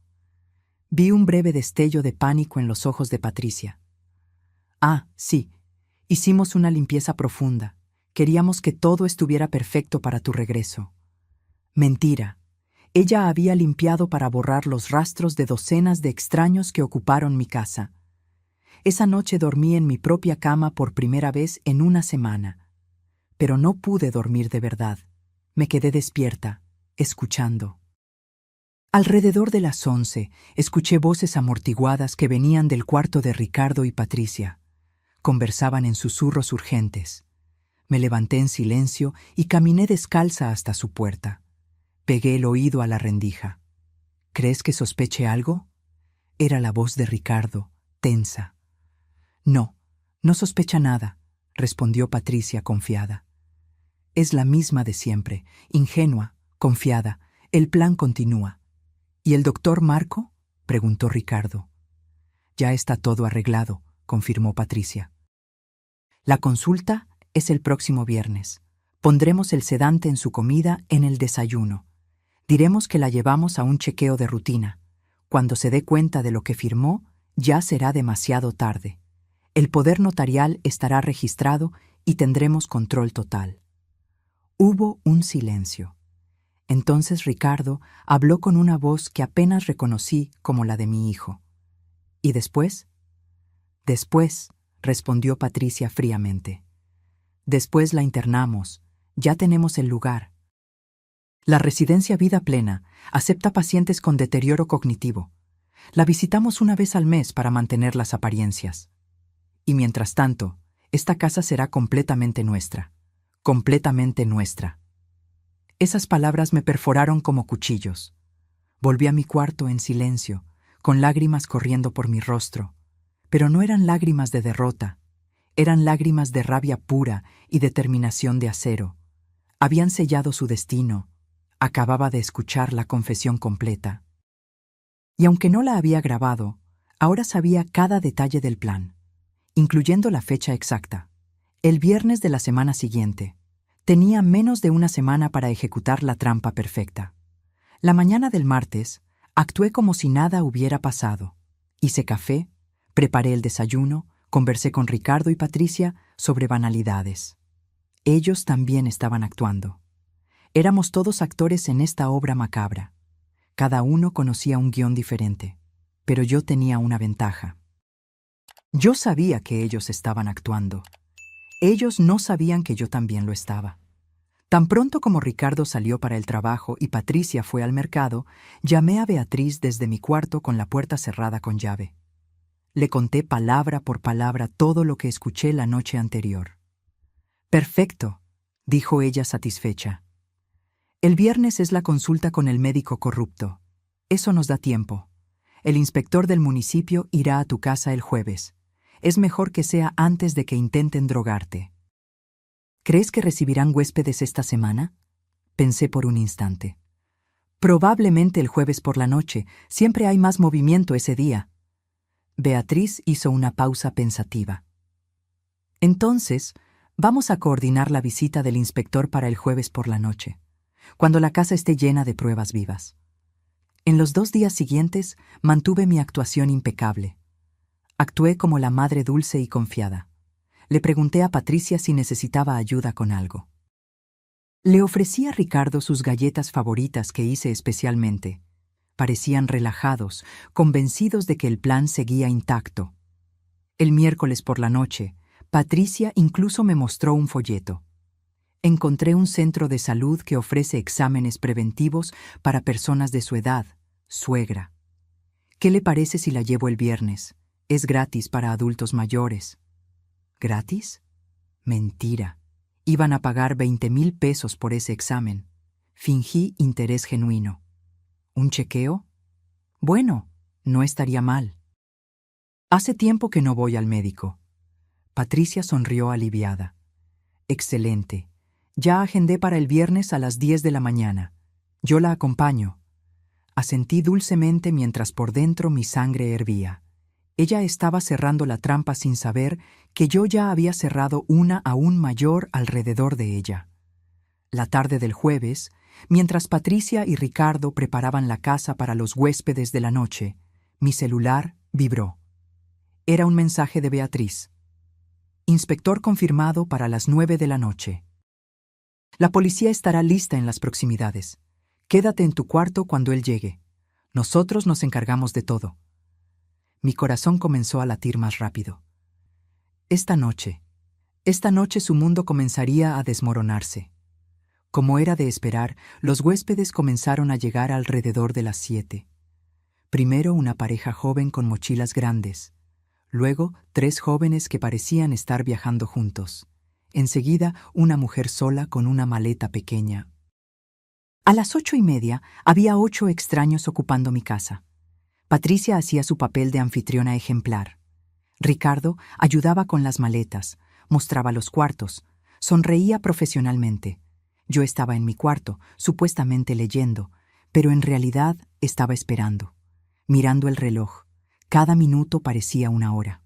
Vi un breve destello de pánico en los ojos de Patricia. «Ah, sí, hicimos una limpieza profunda. Queríamos que todo estuviera perfecto para tu regreso». Mentira. Ella había limpiado para borrar los rastros de docenas de extraños que ocuparon mi casa. Esa noche dormí en mi propia cama por primera vez en una semana. Pero no pude dormir de verdad. Me quedé despierta, escuchando. Alrededor de las 11, escuché voces amortiguadas que venían del cuarto de Ricardo y Patricia. Conversaban en susurros urgentes. Me levanté en silencio y caminé descalza hasta su puerta. Pegué el oído a la rendija. ¿Crees que sospeche algo? Era la voz de Ricardo, tensa. No, no sospecha nada, respondió Patricia confiada. Es la misma de siempre, ingenua, confiada. El plan continúa. ¿Y el doctor Marco? Preguntó Ricardo. Ya está todo arreglado, confirmó Patricia. La consulta es el próximo viernes. Pondremos el sedante en su comida en el desayuno. Diremos que la llevamos a un chequeo de rutina. Cuando se dé cuenta de lo que firmó, ya será demasiado tarde. El poder notarial estará registrado y tendremos control total. Hubo un silencio. Entonces Ricardo habló con una voz que apenas reconocí como la de mi hijo. ¿Y después? Después, respondió Patricia fríamente. Después la internamos. Ya tenemos el lugar. La residencia Vida Plena acepta pacientes con deterioro cognitivo. La visitamos una vez al mes para mantener las apariencias. Y mientras tanto, esta casa será completamente nuestra. Completamente nuestra. Esas palabras me perforaron como cuchillos. Volví a mi cuarto en silencio, con lágrimas corriendo por mi rostro. Pero no eran lágrimas de derrota. Eran lágrimas de rabia pura y determinación de acero. Habían sellado su destino. Acababa de escuchar la confesión completa. Y aunque no la había grabado, ahora sabía cada detalle del plan, incluyendo la fecha exacta. El viernes de la semana siguiente. Tenía menos de una semana para ejecutar la trampa perfecta. La mañana del martes, actué como si nada hubiera pasado. Hice café, preparé el desayuno, conversé con Ricardo y Patricia sobre banalidades. Ellos también estaban actuando. Éramos todos actores en esta obra macabra. Cada uno conocía un guión diferente, pero yo tenía una ventaja. Yo sabía que ellos estaban actuando. Ellos no sabían que yo también lo estaba. Tan pronto como Ricardo salió para el trabajo y Patricia fue al mercado, llamé a Beatriz desde mi cuarto con la puerta cerrada con llave. Le conté palabra por palabra todo lo que escuché la noche anterior. «Perfecto», dijo ella satisfecha. «El viernes es la consulta con el médico corrupto. Eso nos da tiempo. El inspector del municipio irá a tu casa el jueves. Es mejor que sea antes de que intenten drogarte». «¿Crees que recibirán huéspedes esta semana?», pensé por un instante. «Probablemente el jueves por la noche. Siempre hay más movimiento ese día». Beatriz hizo una pausa pensativa. «Entonces, vamos a coordinar la visita del inspector para el jueves por la noche, cuando la casa esté llena de pruebas vivas». En los 2 días siguientes mantuve mi actuación impecable. Actué como la madre dulce y confiada. Le pregunté a Patricia si necesitaba ayuda con algo. Le ofrecí a Ricardo sus galletas favoritas que hice especialmente. Parecían relajados, convencidos de que el plan seguía intacto. El miércoles por la noche, Patricia incluso me mostró un folleto. Encontré un centro de salud que ofrece exámenes preventivos para personas de su edad, suegra. ¿Qué le parece si la llevo el viernes? Es gratis para adultos mayores. ¿Gratis? Mentira. Iban a pagar 20,000 pesos por ese examen. Fingí interés genuino. ¿Un chequeo? Bueno, no estaría mal. Hace tiempo que no voy al médico. Patricia sonrió aliviada. Excelente. Ya agendé para el viernes a las 10 de la mañana. Yo la acompaño. Asentí dulcemente mientras por dentro mi sangre hervía. Ella estaba cerrando la trampa sin saber que yo ya había cerrado una aún mayor alrededor de ella. La tarde del jueves, mientras Patricia y Ricardo preparaban la casa para los huéspedes de la noche, mi celular vibró. Era un mensaje de Beatriz. Inspector confirmado para las 9 de la noche. La policía estará lista en las proximidades. Quédate en tu cuarto cuando él llegue. Nosotros nos encargamos de todo. Mi corazón comenzó a latir más rápido. Esta noche su mundo comenzaría a desmoronarse. Como era de esperar, los huéspedes comenzaron a llegar alrededor de las 7. Primero una pareja joven con mochilas grandes. Luego 3 jóvenes que parecían estar viajando juntos. Enseguida una mujer sola con una maleta pequeña. A las 8:30 había 8 extraños ocupando mi casa. Patricia hacía su papel de anfitriona ejemplar. Ricardo ayudaba con las maletas, mostraba los cuartos, sonreía profesionalmente. Yo estaba en mi cuarto, supuestamente leyendo, pero en realidad estaba esperando, mirando el reloj. Cada minuto parecía una hora.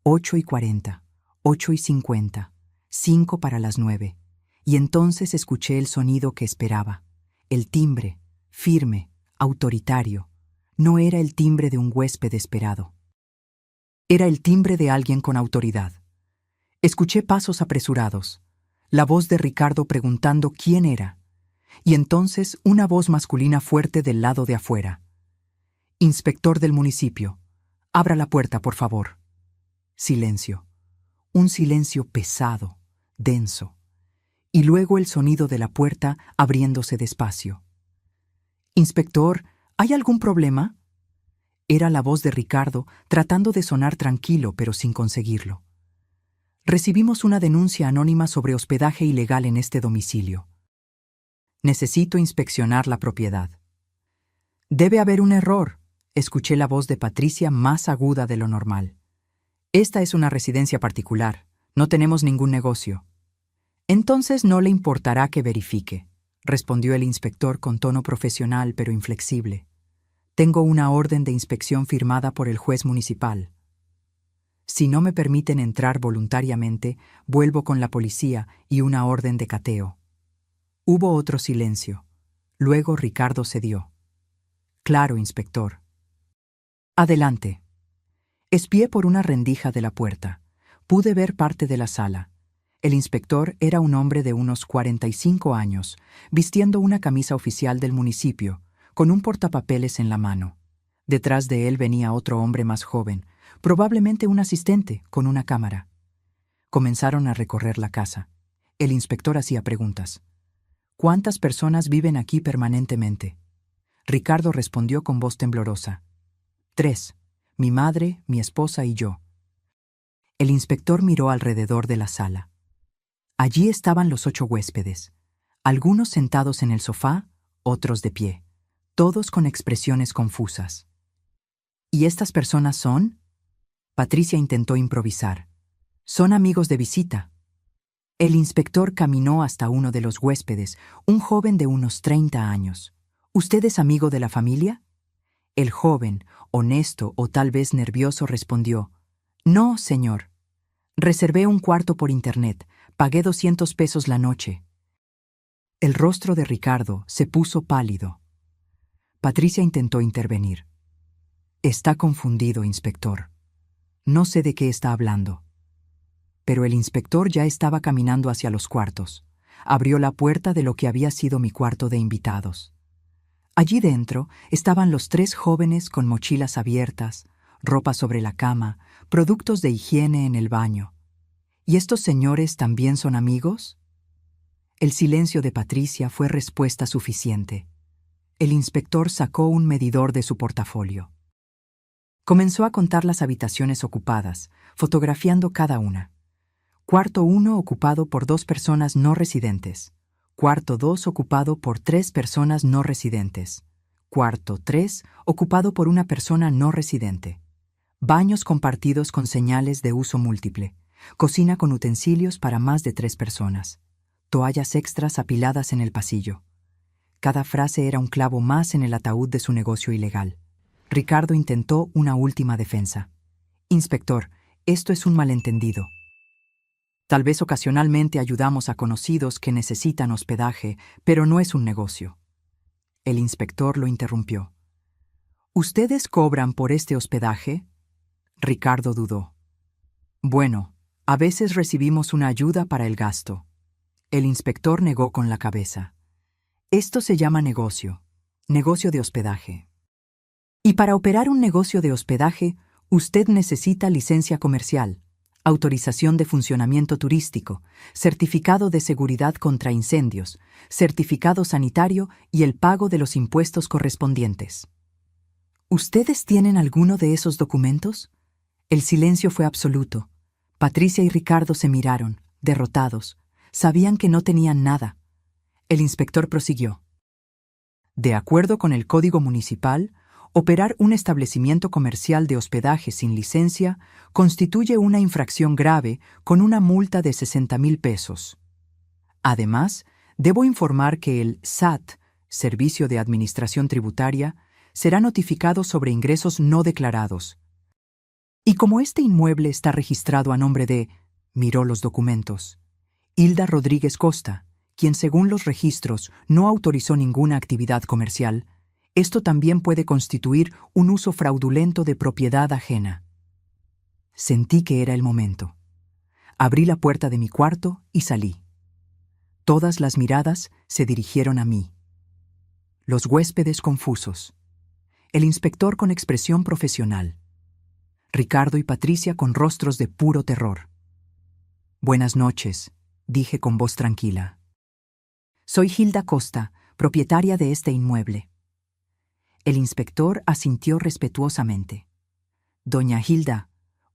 8:40, 8:50, 5 para las 9. Y entonces escuché el sonido que esperaba. El timbre, firme, autoritario. No era el timbre de un huésped esperado. Era el timbre de alguien con autoridad. Escuché pasos apresurados, la voz de Ricardo preguntando quién era, y entonces una voz masculina fuerte del lado de afuera. «Inspector del municipio, abra la puerta, por favor». Silencio. Un silencio pesado, denso. Y luego el sonido de la puerta abriéndose despacio. «Inspector, ¿hay algún problema?» Era la voz de Ricardo tratando de sonar tranquilo, pero sin conseguirlo. «Recibimos una denuncia anónima sobre hospedaje ilegal en este domicilio. Necesito inspeccionar la propiedad». «Debe haber un error», escuché la voz de Patricia más aguda de lo normal. «Esta es una residencia particular. No tenemos ningún negocio». «Entonces no le importará que verifique», respondió el inspector con tono profesional pero inflexible. «Tengo una orden de inspección firmada por el juez municipal. Si no me permiten entrar voluntariamente, vuelvo con la policía y una orden de cateo». Hubo otro silencio. Luego Ricardo cedió. «Claro, inspector». «Adelante». Espié por una rendija de la puerta. Pude ver parte de la sala. El inspector era un hombre de unos 45 años, vistiendo una camisa oficial del municipio, con un portapapeles en la mano. Detrás de él venía otro hombre más joven, probablemente un asistente, con una cámara. Comenzaron a recorrer la casa. El inspector hacía preguntas. «¿Cuántas personas viven aquí permanentemente?» Ricardo respondió con voz temblorosa. «3. Mi madre, mi esposa y yo». El inspector miró alrededor de la sala. Allí estaban los 8 huéspedes, algunos sentados en el sofá, otros de pie, todos con expresiones confusas. «¿Y estas personas son?» Patricia intentó improvisar. «Son amigos de visita». El inspector caminó hasta uno de los huéspedes, un joven de unos 30 años. «¿Usted es amigo de la familia?» El joven, honesto o tal vez nervioso, respondió: «No, señor. Reservé un cuarto por internet. Pagué 200 pesos la noche». El rostro de Ricardo se puso pálido. Patricia intentó intervenir. «Está confundido, inspector. No sé de qué está hablando». Pero el inspector ya estaba caminando hacia los cuartos. Abrió la puerta de lo que había sido mi cuarto de invitados. Allí dentro estaban los 3 jóvenes con mochilas abiertas, ropa sobre la cama, productos de higiene en el baño. ¿Y estos señores también son amigos? El silencio de Patricia fue respuesta suficiente. El inspector sacó un medidor de su portafolio. Comenzó a contar las habitaciones ocupadas, fotografiando cada una. Cuarto 1 ocupado por 2 personas no residentes. Cuarto 2 ocupado por 3 personas no residentes. Cuarto 3 ocupado por una persona no residente. Baños compartidos con señales de uso múltiple. Cocina con utensilios para más de 3 personas. Toallas extras apiladas en el pasillo. Cada frase era un clavo más en el ataúd de su negocio ilegal. Ricardo intentó una última defensa. «Inspector, esto es un malentendido. Tal vez ocasionalmente ayudamos a conocidos que necesitan hospedaje, pero no es un negocio». El inspector lo interrumpió. «¿Ustedes cobran por este hospedaje?» Ricardo dudó. «Bueno, a veces recibimos una ayuda para el gasto». El inspector negó con la cabeza. «Esto se llama negocio de hospedaje. Y para operar un negocio de hospedaje, usted necesita licencia comercial, autorización de funcionamiento turístico, certificado de seguridad contra incendios, certificado sanitario y el pago de los impuestos correspondientes. ¿Ustedes tienen alguno de esos documentos? El silencio fue absoluto. Patricia y Ricardo se miraron, derrotados. Sabían que no tenían nada. El inspector prosiguió. De acuerdo con el Código Municipal, operar un establecimiento comercial de hospedaje sin licencia constituye una infracción grave con una multa de 60,000 pesos. Además, debo informar que el SAT, Servicio de Administración Tributaria, será notificado sobre ingresos no declarados. Y como este inmueble está registrado a nombre de, miró los documentos, Hilda Rodríguez Costa, quien según los registros no autorizó ninguna actividad comercial, esto también puede constituir un uso fraudulento de propiedad ajena. Sentí que era el momento. Abrí la puerta de mi cuarto y salí. Todas las miradas se dirigieron a mí. Los huéspedes confusos. El inspector con expresión profesional. Ricardo y Patricia con rostros de puro terror. Buenas noches, dije con voz tranquila. Soy Hilda Costa, propietaria de este inmueble. El inspector asintió respetuosamente. Doña Hilda,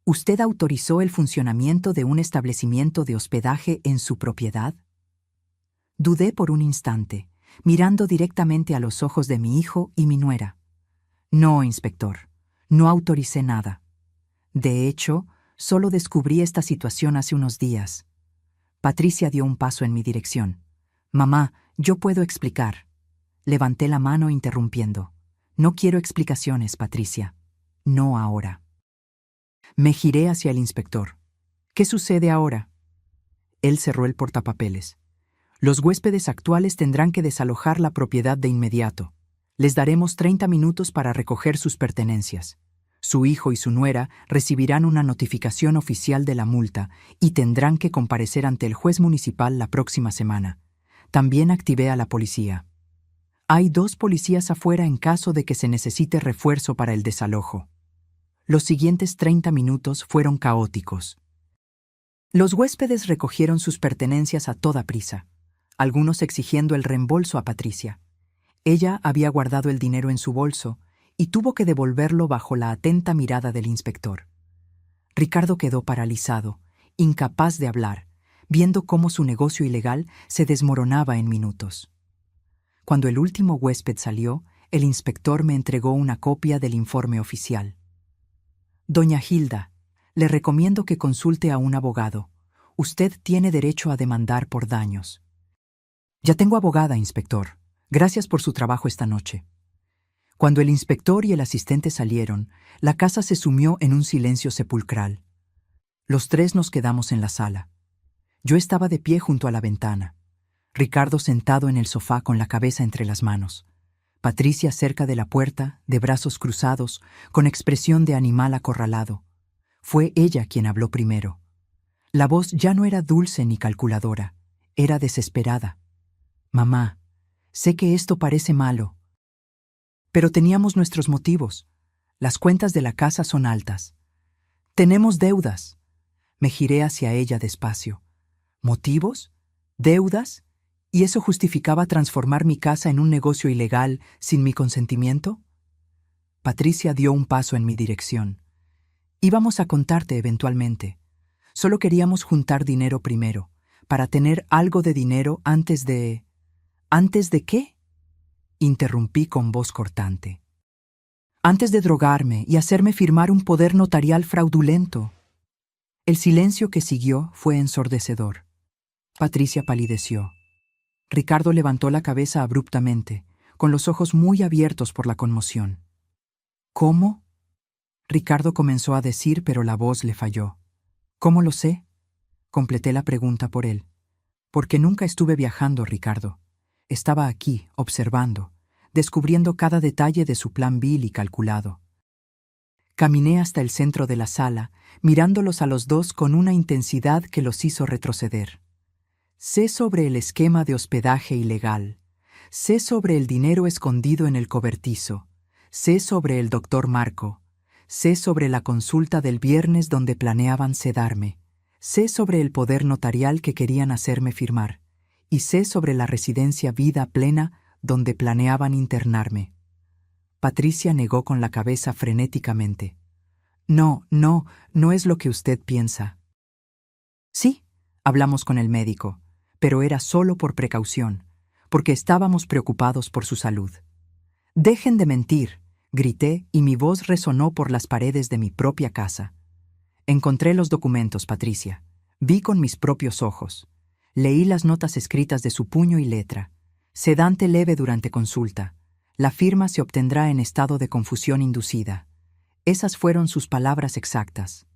¿usted autorizó el funcionamiento de un establecimiento de hospedaje en su propiedad? Dudé por un instante, mirando directamente a los ojos de mi hijo y mi nuera. No, inspector, no autoricé nada. De hecho, solo descubrí esta situación hace unos días. Patricia dio un paso en mi dirección. Mamá, yo puedo explicar. Levanté la mano interrumpiendo. No quiero explicaciones, Patricia. No ahora. Me giré hacia el inspector. ¿Qué sucede ahora? Él cerró el portapapeles. Los huéspedes actuales tendrán que desalojar la propiedad de inmediato. Les daremos 30 minutos para recoger sus pertenencias. Su hijo y su nuera recibirán una notificación oficial de la multa y tendrán que comparecer ante el juez municipal la próxima semana. También activé a la policía. Hay 2 policías afuera en caso de que se necesite refuerzo para el desalojo. Los siguientes 30 minutos fueron caóticos. Los huéspedes recogieron sus pertenencias a toda prisa, algunos exigiendo el reembolso a Patricia. Ella había guardado el dinero en su bolso y tuvo que devolverlo bajo la atenta mirada del inspector. Ricardo quedó paralizado, incapaz de hablar, viendo cómo su negocio ilegal se desmoronaba en minutos. Cuando el último huésped salió, el inspector me entregó una copia del informe oficial. Doña Hilda, le recomiendo que consulte a un abogado. Usted tiene derecho a demandar por daños. Ya tengo abogada, inspector. Gracias por su trabajo esta noche. Cuando el inspector y el asistente salieron, la casa se sumió en un silencio sepulcral. Los 3 nos quedamos en la sala. Yo estaba de pie junto a la ventana. Ricardo sentado en el sofá con la cabeza entre las manos. Patricia cerca de la puerta, de brazos cruzados, con expresión de animal acorralado. Fue ella quien habló primero. La voz ya no era dulce ni calculadora, era desesperada. Mamá, sé que esto parece malo, pero teníamos nuestros motivos. Las cuentas de la casa son altas. Tenemos deudas. Me giré hacia ella despacio. ¿Motivos? ¿Deudas? ¿Y eso justificaba transformar mi casa en un negocio ilegal sin mi consentimiento? Patricia dio un paso en mi dirección. Íbamos a contarte eventualmente. Solo queríamos juntar dinero primero, para tener algo de dinero antes de... ¿Antes de qué? Interrumpí con voz cortante. Antes de drogarme y hacerme firmar un poder notarial fraudulento. El silencio que siguió fue ensordecedor. Patricia palideció. Ricardo levantó la cabeza abruptamente, con los ojos muy abiertos por la conmoción. ¿Cómo? Ricardo comenzó a decir, pero la voz le falló. ¿Cómo lo sé? Completé la pregunta por él. Porque nunca estuve viajando, Ricardo. Estaba aquí, observando, descubriendo cada detalle de su plan vil y calculado. Caminé hasta el centro de la sala, mirándolos a los 2 con una intensidad que los hizo retroceder. Sé sobre el esquema de hospedaje ilegal. Sé sobre el dinero escondido en el cobertizo. Sé sobre el doctor Marco. Sé sobre la consulta del viernes donde planeaban sedarme. Sé sobre el poder notarial que querían hacerme firmar, y sé sobre la residencia vida plena donde planeaban internarme. Patricia negó con la cabeza frenéticamente. No, no, no es lo que usted piensa. Sí, hablamos con el médico, pero era solo por precaución, porque estábamos preocupados por su salud. Dejen de mentir, grité y mi voz resonó por las paredes de mi propia casa. Encontré los documentos, Patricia. Vi con mis propios ojos. Leí las notas escritas de su puño y letra. Sedante leve durante consulta. La firma se obtendrá en estado de confusión inducida. Esas fueron sus palabras exactas.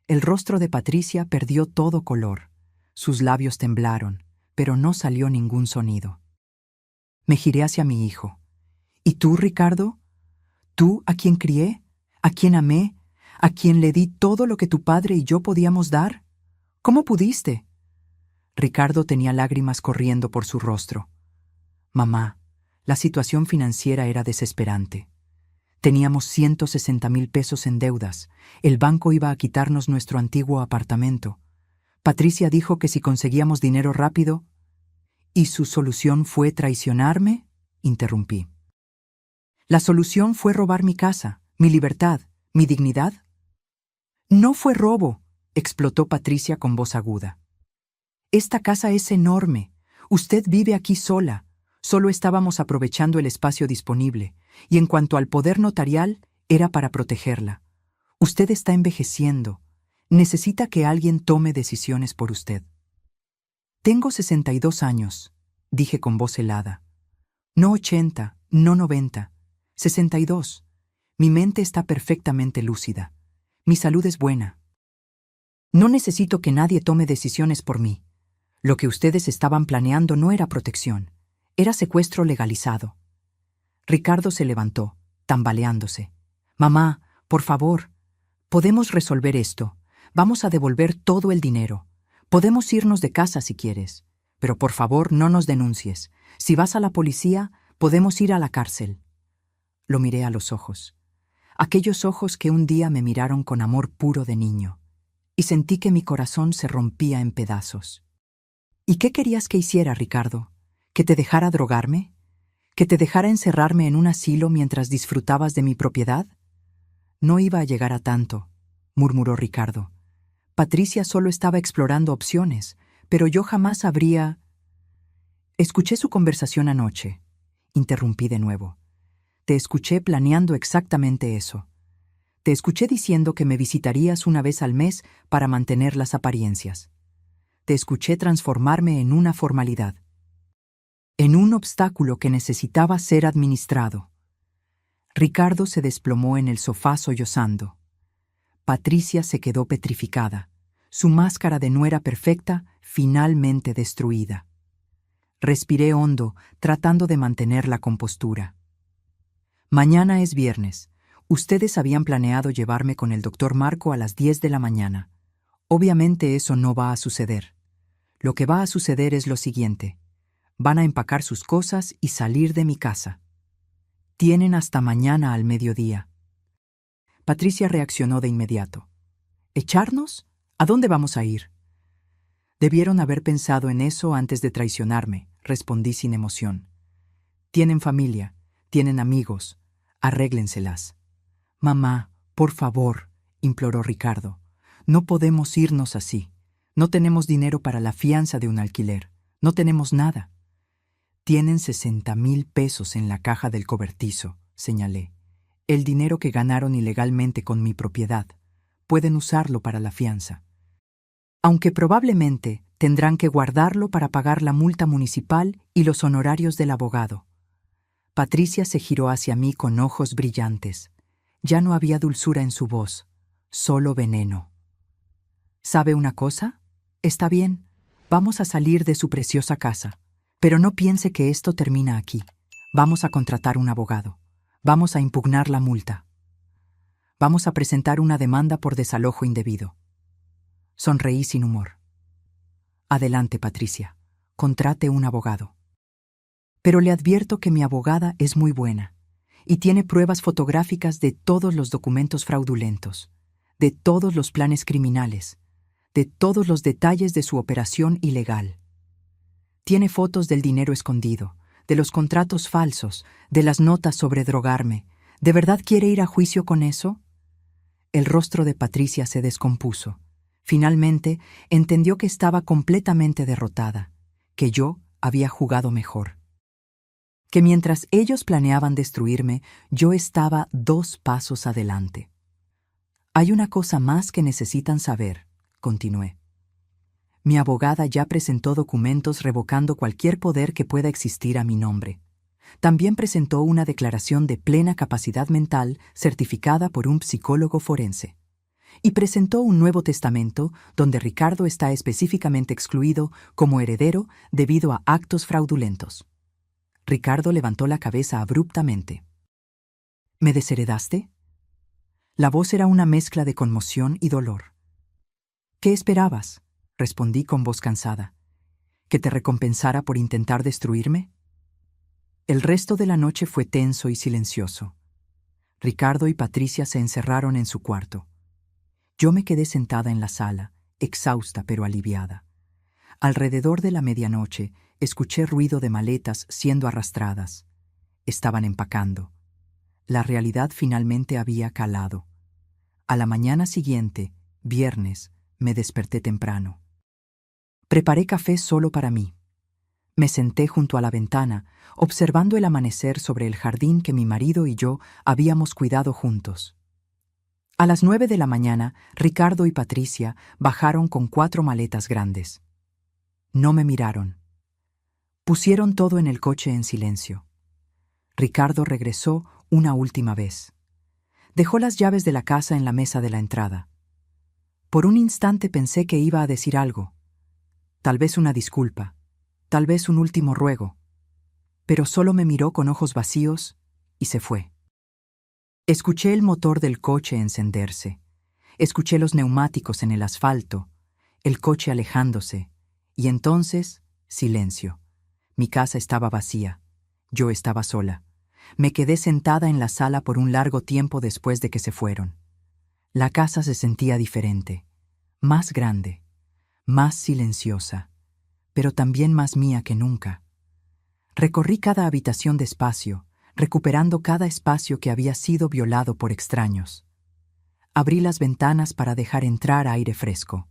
El rostro de Patricia perdió todo color. Sus labios temblaron, pero no salió ningún sonido. Me giré hacia mi hijo. ¿Y tú, Ricardo? ¿Tú, a quien crié? ¿A quien amé? ¿A quien le di todo lo que tu padre y yo podíamos dar? ¿Cómo pudiste? Ricardo tenía lágrimas corriendo por su rostro. Mamá, la situación financiera era desesperante. Teníamos 160,000 pesos en deudas. El banco iba a quitarnos nuestro antiguo apartamento. Patricia dijo que si conseguíamos dinero rápido... ¿Y su solución fue traicionarme? Interrumpí. La solución fue robar mi casa, mi libertad, mi dignidad. No fue robo, explotó Patricia con voz aguda. Esta casa es enorme. Usted vive aquí sola. Solo estábamos aprovechando el espacio disponible, y en cuanto al poder notarial, era para protegerla. Usted está envejeciendo. Necesita que alguien tome decisiones por usted. Tengo 62 años, dije con voz helada. No 80, no 90, 62. Mi mente está perfectamente lúcida. Mi salud es buena. No necesito que nadie tome decisiones por mí. Lo que ustedes estaban planeando no era protección, era secuestro legalizado. Ricardo se levantó, tambaleándose. Mamá, por favor, podemos resolver esto. Vamos a devolver todo el dinero. Podemos irnos de casa si quieres, pero por favor no nos denuncies. Si vas a la policía, podemos ir a la cárcel. Lo miré a los ojos. Aquellos ojos que un día me miraron con amor puro de niño, y sentí que mi corazón se rompía en pedazos. ¿Y qué querías que hiciera, Ricardo? ¿Que te dejara drogarme? ¿Que te dejara encerrarme en un asilo mientras disfrutabas de mi propiedad? No iba a llegar a tanto, murmuró Ricardo. Patricia solo estaba explorando opciones, pero yo jamás habría... Escuché su conversación anoche. Interrumpí de nuevo. Te escuché planeando exactamente eso. Te escuché diciendo que me visitarías una vez al mes para mantener las apariencias. Te escuché transformarme en una formalidad. En un obstáculo que necesitaba ser administrado. Ricardo se desplomó en el sofá sollozando. Patricia se quedó petrificada. Su máscara de nuera perfecta finalmente destruida. Respiré hondo, tratando de mantener la compostura. Mañana es viernes. Ustedes habían planeado llevarme con el doctor Marco a las 10 de la mañana. Obviamente eso no va a suceder. Lo que va a suceder es lo siguiente. Van a empacar sus cosas y salir de mi casa. Tienen hasta mañana al mediodía. Patricia reaccionó de inmediato. ¿Echarnos? ¿A dónde vamos a ir? Debieron haber pensado en eso antes de traicionarme, respondí sin emoción. Tienen familia, tienen amigos, arréglenselas. Mamá, por favor, imploró Ricardo. No podemos irnos así. No tenemos dinero para la fianza de un alquiler. No tenemos nada. Tienen 60,000 pesos en la caja del cobertizo, señalé. El dinero que ganaron ilegalmente con mi propiedad. Pueden usarlo para la fianza. Aunque probablemente tendrán que guardarlo para pagar la multa municipal y los honorarios del abogado. Patricia se giró hacia mí con ojos brillantes. Ya no había dulzura en su voz, solo veneno. ¿Sabe una cosa? Está bien, vamos a salir de su preciosa casa, pero no piense que esto termina aquí. Vamos a contratar un abogado. Vamos a impugnar la multa. Vamos a presentar una demanda por desalojo indebido. Sonreí sin humor. Adelante, Patricia. Contrate un abogado. Pero le advierto que mi abogada es muy buena y tiene pruebas fotográficas de todos los documentos fraudulentos, de todos los planes criminales, de todos los detalles de su operación ilegal. Tiene fotos del dinero escondido, de los contratos falsos, de las notas sobre drogarme. ¿De verdad quiere ir a juicio con eso? El rostro de Patricia se descompuso. Finalmente, entendió que estaba completamente derrotada, que yo había jugado mejor. Que mientras ellos planeaban destruirme, yo estaba 2 pasos adelante. Hay una cosa más que necesitan saber, continué. Mi abogada ya presentó documentos revocando cualquier poder que pueda existir a mi nombre. También presentó una declaración de plena capacidad mental certificada por un psicólogo forense. Y presentó un nuevo testamento donde Ricardo está específicamente excluido como heredero debido a actos fraudulentos. Ricardo levantó la cabeza abruptamente. ¿Me desheredaste? La voz era una mezcla de conmoción y dolor. ¿Qué esperabas?, respondí con voz cansada. ¿Que te recompensara por intentar destruirme? El resto de la noche fue tenso y silencioso. Ricardo y Patricia se encerraron en su cuarto. Yo me quedé sentada en la sala, exhausta pero aliviada. Alrededor de la medianoche, escuché ruido de maletas siendo arrastradas. Estaban empacando. La realidad finalmente había calado. A la mañana siguiente, viernes, me desperté temprano. Preparé café solo para mí. Me senté junto a la ventana, observando el amanecer sobre el jardín que mi marido y yo habíamos cuidado juntos. A las 9 de la mañana, Ricardo y Patricia bajaron con 4 maletas grandes. No me miraron. Pusieron todo en el coche en silencio. Ricardo regresó una última vez. Dejó las llaves de la casa en la mesa de la entrada. Por un instante pensé que iba a decir algo. Tal vez una disculpa, tal vez un último ruego. Pero solo me miró con ojos vacíos y se fue. Escuché el motor del coche encenderse. Escuché los neumáticos en el asfalto, el coche alejándose, y entonces, silencio. Mi casa estaba vacía. Yo estaba sola. Me quedé sentada en la sala por un largo tiempo después de que se fueron. La casa se sentía diferente, más grande, más silenciosa, pero también más mía que nunca. Recorrí cada habitación despacio, recuperando cada espacio que había sido violado por extraños. Abrí las ventanas para dejar entrar aire fresco.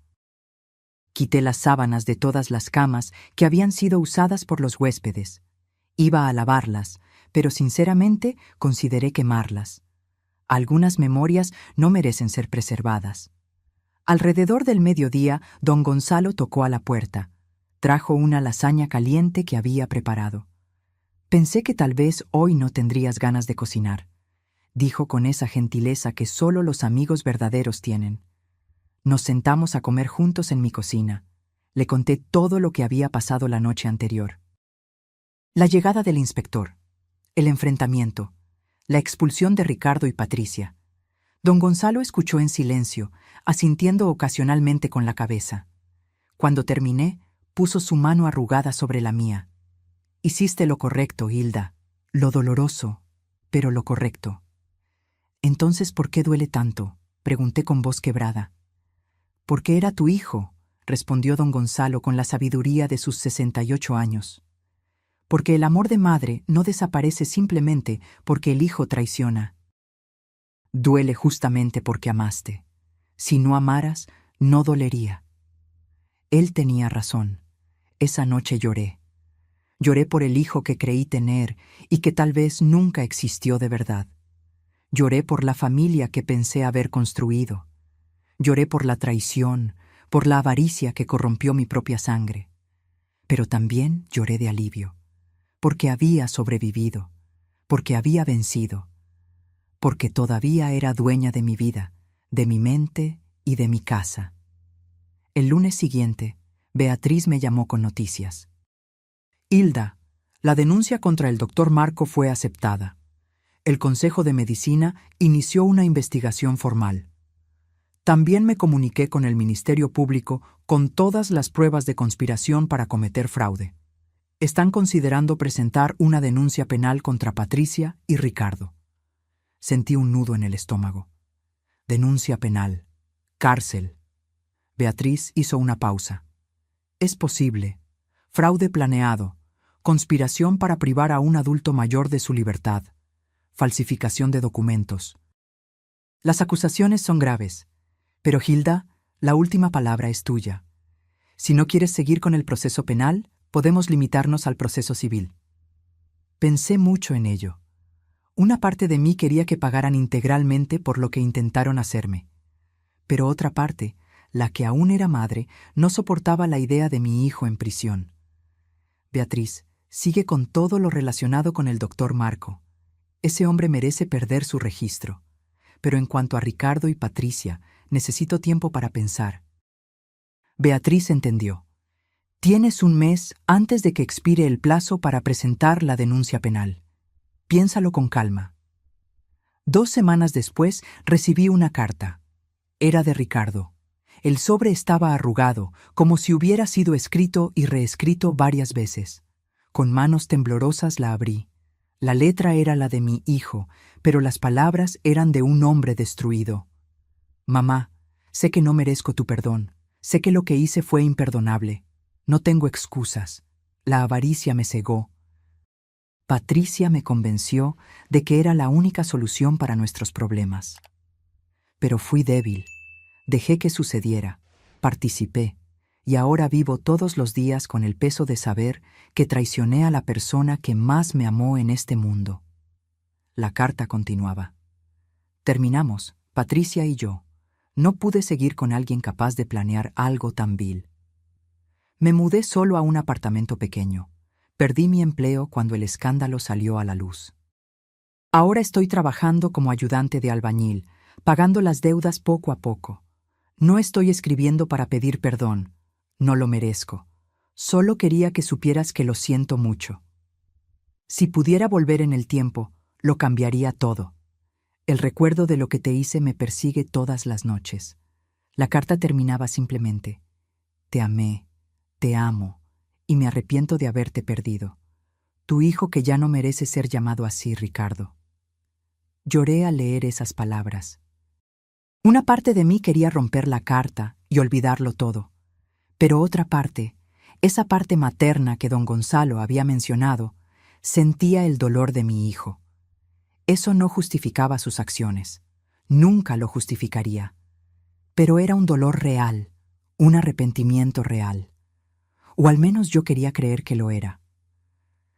Quité las sábanas de todas las camas que habían sido usadas por los huéspedes. Iba a lavarlas, pero sinceramente consideré quemarlas. Algunas memorias no merecen ser preservadas. Alrededor del mediodía, don Gonzalo tocó a la puerta. Trajo una lasaña caliente que había preparado. Pensé que tal vez hoy no tendrías ganas de cocinar, dijo con esa gentileza que solo los amigos verdaderos tienen. Nos sentamos a comer juntos en mi cocina. Le conté todo lo que había pasado la noche anterior. La llegada del inspector, el enfrentamiento, la expulsión de Ricardo y Patricia. Don Gonzalo escuchó en silencio, asintiendo ocasionalmente con la cabeza. Cuando terminé, puso su mano arrugada sobre la mía. Hiciste lo correcto, Hilda. Lo doloroso, pero lo correcto. Entonces, ¿por qué duele tanto?, pregunté con voz quebrada. Porque era tu hijo, respondió don Gonzalo con la sabiduría de sus 68 años. Porque el amor de madre no desaparece simplemente porque el hijo traiciona. Duele justamente porque amaste. Si no amaras, no dolería. Él tenía razón. Esa noche lloré. Lloré por el hijo que creí tener y que tal vez nunca existió de verdad. Lloré por la familia que pensé haber construido. Lloré por la traición, por la avaricia que corrompió mi propia sangre. Pero también lloré de alivio, porque había sobrevivido, porque había vencido, porque todavía era dueña de mi vida, de mi mente y de mi casa. El lunes siguiente, Beatriz me llamó con noticias. Hilda, la denuncia contra el doctor Marco fue aceptada. El Consejo de Medicina inició una investigación formal. También me comuniqué con el Ministerio Público con todas las pruebas de conspiración para cometer fraude. Están considerando presentar una denuncia penal contra Patricia y Ricardo. Sentí un nudo en el estómago. Denuncia penal. Cárcel. Beatriz hizo una pausa. Es posible. Fraude planeado. Conspiración para privar a un adulto mayor de su libertad. Falsificación de documentos. Las acusaciones son graves. Pero Hilda, la última palabra es tuya. Si no quieres seguir con el proceso penal, podemos limitarnos al proceso civil. Pensé mucho en ello. Una parte de mí quería que pagaran integralmente por lo que intentaron hacerme. Pero otra parte, la que aún era madre, no soportaba la idea de mi hijo en prisión. Beatriz, sigue con todo lo relacionado con el doctor Marco. Ese hombre merece perder su registro. Pero en cuanto a Ricardo y Patricia, necesito tiempo para pensar. Beatriz entendió. Tienes un mes antes de que expire el plazo para presentar la denuncia penal. Piénsalo con calma. 2 semanas después recibí una carta. Era de Ricardo. El sobre estaba arrugado, como si hubiera sido escrito y reescrito varias veces. Con manos temblorosas la abrí. La letra era la de mi hijo, pero las palabras eran de un hombre destruido. Mamá, sé que no merezco tu perdón. Sé que lo que hice fue imperdonable. No tengo excusas. La avaricia me cegó. Patricia me convenció de que era la única solución para nuestros problemas. Pero fui débil. Dejé que sucediera. Participé. Y ahora vivo todos los días con el peso de saber que traicioné a la persona que más me amó en este mundo. La carta continuaba. Terminamos, Patricia y yo. No pude seguir con alguien capaz de planear algo tan vil. Me mudé solo a un apartamento pequeño. Perdí mi empleo cuando el escándalo salió a la luz. Ahora estoy trabajando como ayudante de albañil, pagando las deudas poco a poco. No estoy escribiendo para pedir perdón. No lo merezco. Solo quería que supieras que lo siento mucho. Si pudiera volver en el tiempo, lo cambiaría todo. El recuerdo de lo que te hice me persigue todas las noches. La carta terminaba simplemente: te amé, te amo, y me arrepiento de haberte perdido. Tu hijo que ya no merece ser llamado así, Ricardo. Lloré al leer esas palabras. Una parte de mí quería romper la carta y olvidarlo todo. Pero otra parte, esa parte materna que don Gonzalo había mencionado, sentía el dolor de mi hijo. Eso no justificaba sus acciones. Nunca lo justificaría. Pero era un dolor real, un arrepentimiento real. O al menos yo quería creer que lo era.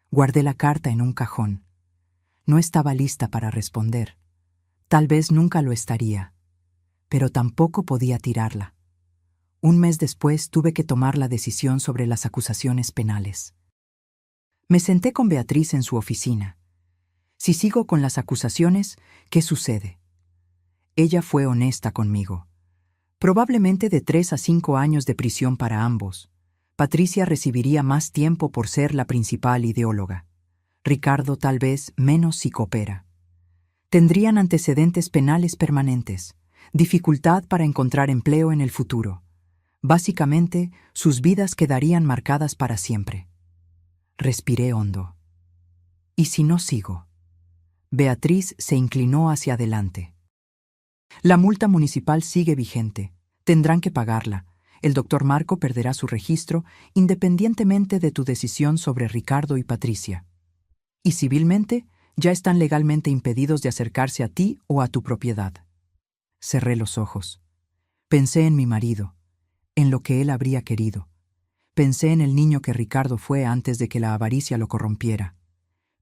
Guardé la carta en un cajón. No estaba lista para responder. Tal vez nunca lo estaría. Pero tampoco podía tirarla. Un mes después tuve que tomar la decisión sobre las acusaciones penales. Me senté con Beatriz en su oficina. Si sigo con las acusaciones, ¿qué sucede? Ella fue honesta conmigo. Probablemente de 3 a 5 años de prisión para ambos. Patricia recibiría más tiempo por ser la principal ideóloga. Ricardo tal vez menos si coopera. Tendrían antecedentes penales permanentes, dificultad para encontrar empleo en el futuro. Básicamente, sus vidas quedarían marcadas para siempre. Respiré hondo. ¿Y si no sigo? Beatriz se inclinó hacia adelante. La multa municipal sigue vigente. Tendrán que pagarla. El doctor Marco perderá su registro independientemente de tu decisión sobre Ricardo y Patricia. Y civilmente, ya están legalmente impedidos de acercarse a ti o a tu propiedad. Cerré los ojos. Pensé en mi marido, en lo que él habría querido. Pensé en el niño que Ricardo fue antes de que la avaricia lo corrompiera.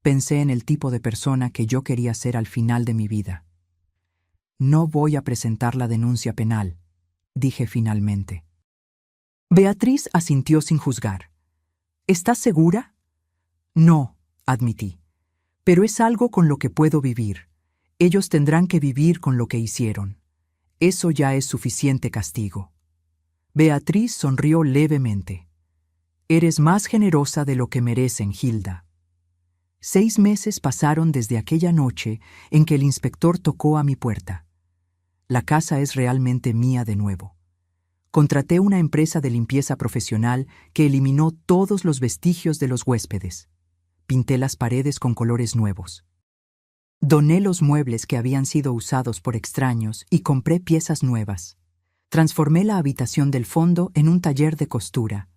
Pensé en el tipo de persona que yo quería ser al final de mi vida. No voy a presentar la denuncia penal, dije finalmente. Beatriz asintió sin juzgar. ¿Estás segura? No, admití. Pero es algo con lo que puedo vivir. Ellos tendrán que vivir con lo que hicieron. Eso ya es suficiente castigo. Beatriz sonrió levemente. Eres más generosa de lo que merecen, Hilda. 6 meses pasaron desde aquella noche en que el inspector tocó a mi puerta. La casa es realmente mía de nuevo. Contraté una empresa de limpieza profesional que eliminó todos los vestigios de los huéspedes. Pinté las paredes con colores nuevos. Doné los muebles que habían sido usados por extraños y compré piezas nuevas. Transformé la habitación del fondo en un taller de costura.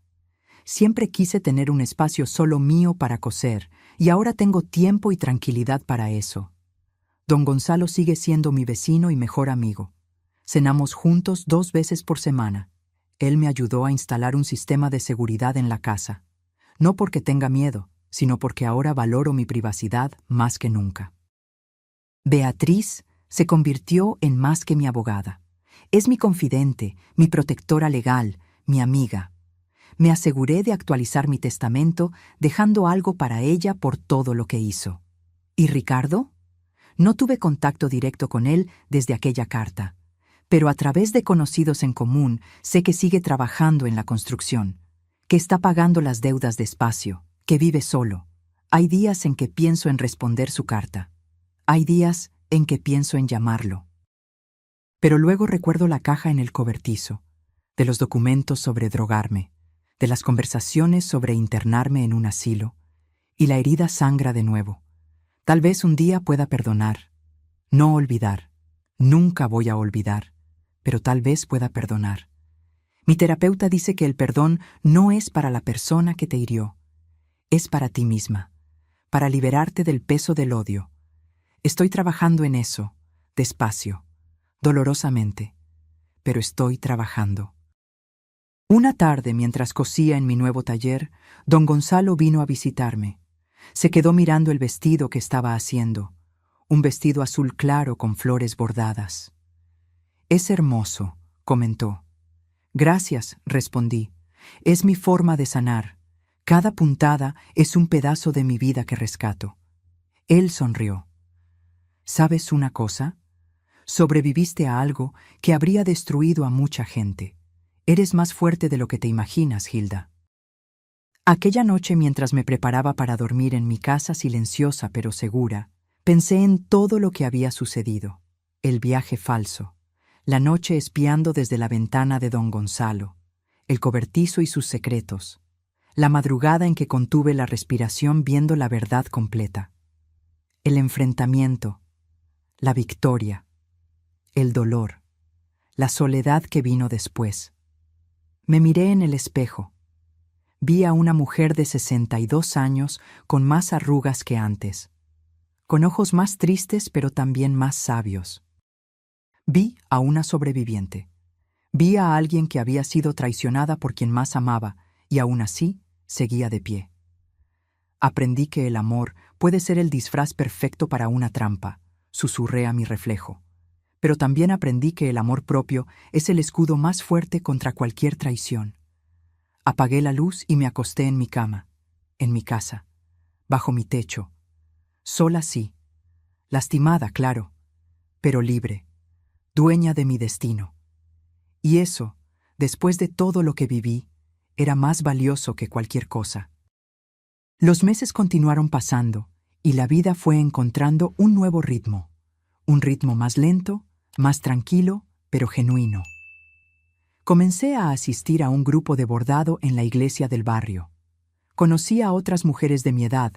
Siempre quise tener un espacio solo mío para coser, y ahora tengo tiempo y tranquilidad para eso. Don Gonzalo sigue siendo mi vecino y mejor amigo. Cenamos juntos 2 veces por semana. Él me ayudó a instalar un sistema de seguridad en la casa. No porque tenga miedo, sino porque ahora valoro mi privacidad más que nunca. Beatriz se convirtió en más que mi abogada. Es mi confidente, mi protectora legal, mi amiga. Me aseguré de actualizar mi testamento, dejando algo para ella por todo lo que hizo. ¿Y Ricardo? No tuve contacto directo con él desde aquella carta, pero a través de conocidos en común sé que sigue trabajando en la construcción, que está pagando las deudas despacio, que vive solo. Hay días en que pienso en responder su carta. Hay días en que pienso en llamarlo. Pero luego recuerdo la caja en el cobertizo, de los documentos sobre drogarme, de las conversaciones sobre internarme en un asilo, y la herida sangra de nuevo. Tal vez un día pueda perdonar, no olvidar. Nunca voy a olvidar, pero tal vez pueda perdonar. Mi terapeuta dice que el perdón no es para la persona que te hirió, es para ti misma, para liberarte del peso del odio. Estoy trabajando en eso, despacio, dolorosamente, pero estoy trabajando. Una tarde, mientras cosía en mi nuevo taller, don Gonzalo vino a visitarme. Se quedó mirando el vestido que estaba haciendo, un vestido azul claro con flores bordadas. «Es hermoso», comentó. «Gracias», respondí. «Es mi forma de sanar. Cada puntada es un pedazo de mi vida que rescato». Él sonrió. «¿Sabes una cosa? Sobreviviste a algo que habría destruido a mucha gente. Eres más fuerte de lo que te imaginas, Hilda». Aquella noche, mientras me preparaba para dormir en mi casa silenciosa pero segura, pensé en todo lo que había sucedido. El viaje falso, la noche espiando desde la ventana de don Gonzalo, el cobertizo y sus secretos, la madrugada en que contuve la respiración viendo la verdad completa, el enfrentamiento, la victoria, el dolor, la soledad que vino después. Me miré en el espejo. Vi a una mujer de 62 años con más arrugas que antes, con ojos más tristes pero también más sabios. Vi a una sobreviviente. Vi a alguien que había sido traicionada por quien más amaba y aún así seguía de pie. Aprendí que el amor puede ser el disfraz perfecto para una trampa, susurré a mi reflejo. Pero también aprendí que el amor propio es el escudo más fuerte contra cualquier traición. Apagué la luz y me acosté en mi cama, en mi casa, bajo mi techo, sola sí, lastimada, claro, pero libre, dueña de mi destino. Y eso, después de todo lo que viví, era más valioso que cualquier cosa. Los meses continuaron pasando y la vida fue encontrando un nuevo ritmo, un ritmo más lento, más tranquilo, pero genuino. Comencé a asistir a un grupo de bordado en la iglesia del barrio. Conocí a otras mujeres de mi edad,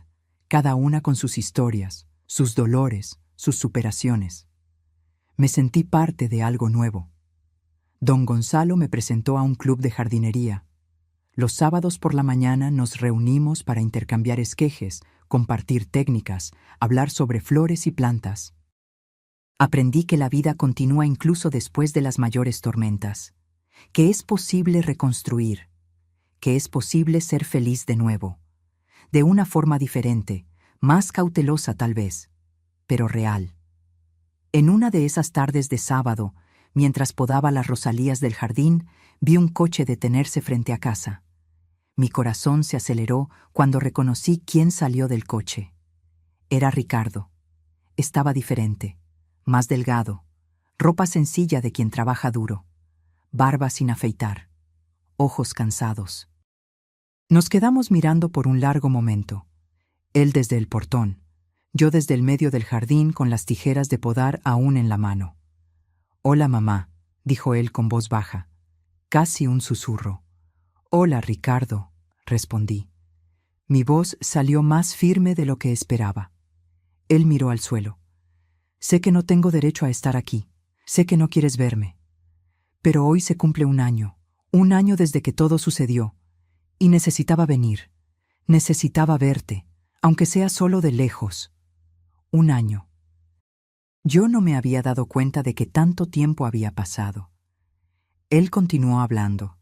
cada una con sus historias, sus dolores, sus superaciones. Me sentí parte de algo nuevo. Don Gonzalo me presentó a un club de jardinería. Los sábados por la mañana nos reunimos para intercambiar esquejes, compartir técnicas, hablar sobre flores y plantas. Aprendí que la vida continúa incluso después de las mayores tormentas, que es posible reconstruir, que es posible ser feliz de nuevo, de una forma diferente, más cautelosa tal vez, pero real. En una de esas tardes de sábado, mientras podaba las rosalías del jardín, vi un coche detenerse frente a casa. Mi corazón se aceleró cuando reconocí quién salió del coche. Era Ricardo. Estaba diferente, más delgado, ropa sencilla de quien trabaja duro, barba sin afeitar, ojos cansados. Nos quedamos mirando por un largo momento, él desde el portón, yo desde el medio del jardín con las tijeras de podar aún en la mano. «Hola, mamá», dijo él con voz baja, casi un susurro. «Hola, Ricardo», respondí. Mi voz salió más firme de lo que esperaba. Él miró al suelo. «Sé que no tengo derecho a estar aquí, sé que no quieres verme. Pero hoy se cumple un año desde que todo sucedió, y necesitaba venir, necesitaba verte, aunque sea solo de lejos. Un año. Yo no me había dado cuenta de que tanto tiempo había pasado. Él continuó hablando,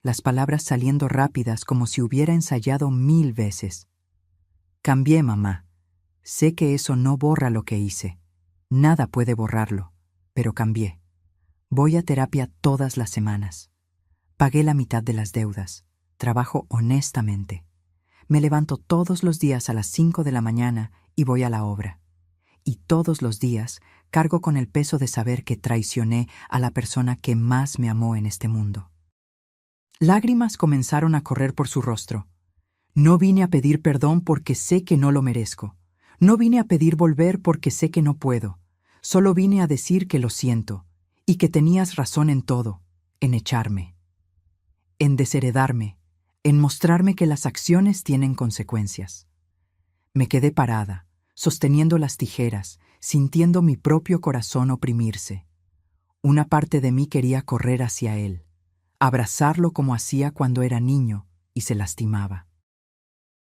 las palabras saliendo rápidas como si hubiera ensayado 1000 veces. Cambié, mamá. Sé que eso no borra lo que hice. Nada puede borrarlo, pero cambié. Voy a terapia todas las semanas. Pagué la mitad de las deudas. Trabajo honestamente. Me levanto todos los días a las 5 de la mañana y voy a la obra. Y todos los días cargo con el peso de saber que traicioné a la persona que más me amó en este mundo. Lágrimas comenzaron a correr por su rostro. No vine a pedir perdón porque sé que no lo merezco. No vine a pedir volver porque sé que no puedo. Solo vine a decir que lo siento y que tenías razón en todo, en echarme, en desheredarme, en mostrarme que las acciones tienen consecuencias. Me quedé parada, sosteniendo las tijeras, sintiendo mi propio corazón oprimirse. Una parte de mí quería correr hacia él, abrazarlo como hacía cuando era niño y se lastimaba.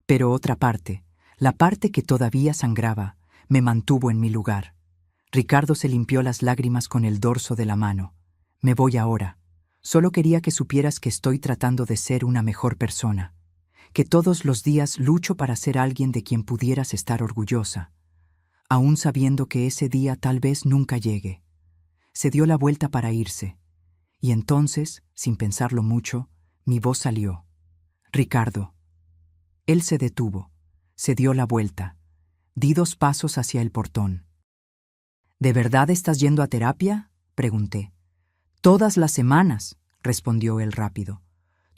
Pero otra parte, la parte que todavía sangraba, me mantuvo en mi lugar. Ricardo se limpió las lágrimas con el dorso de la mano. Me voy ahora. Solo quería que supieras que estoy tratando de ser una mejor persona, que todos los días lucho para ser alguien de quien pudieras estar orgullosa, aún sabiendo que ese día tal vez nunca llegue. Se dio la vuelta para irse, y entonces, sin pensarlo mucho, mi voz salió. Ricardo. Él se detuvo, se dio la vuelta. Di 2 pasos hacia el portón. ¿De verdad estás yendo a terapia?, pregunté. Todas las semanas, respondió él rápido.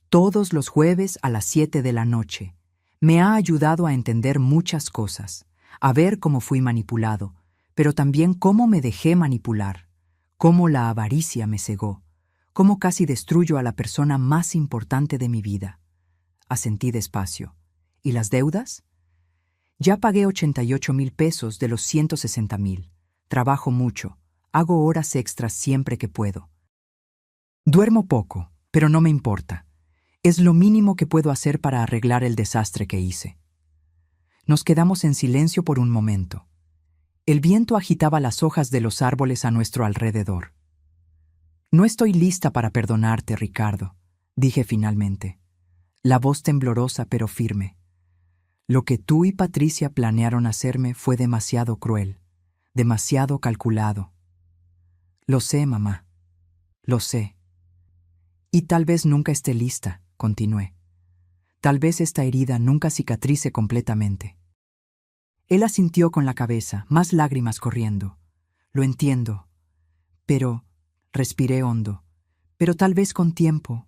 Todos los jueves a las 7 de la noche. Me ha ayudado a entender muchas cosas, a ver cómo fui manipulado, pero también cómo me dejé manipular, cómo la avaricia me cegó, cómo casi destruyo a la persona más importante de mi vida. Asentí despacio. ¿Y las deudas? Ya pagué 88,000 pesos de los 160,000. Trabajo mucho, hago horas extras siempre que puedo. Duermo poco, pero no me importa. Es lo mínimo que puedo hacer para arreglar el desastre que hice. Nos quedamos en silencio por un momento. El viento agitaba las hojas de los árboles a nuestro alrededor. No estoy lista para perdonarte, Ricardo, dije finalmente, la voz temblorosa pero firme. Lo que tú y Patricia planearon hacerme fue demasiado cruel, demasiado calculado. Lo sé, mamá, lo sé. Y tal vez nunca esté lista, continué. Tal vez esta herida nunca cicatrice completamente. Él asintió con la cabeza, más lágrimas corriendo. Lo entiendo. Pero, respiré hondo, pero tal vez con tiempo,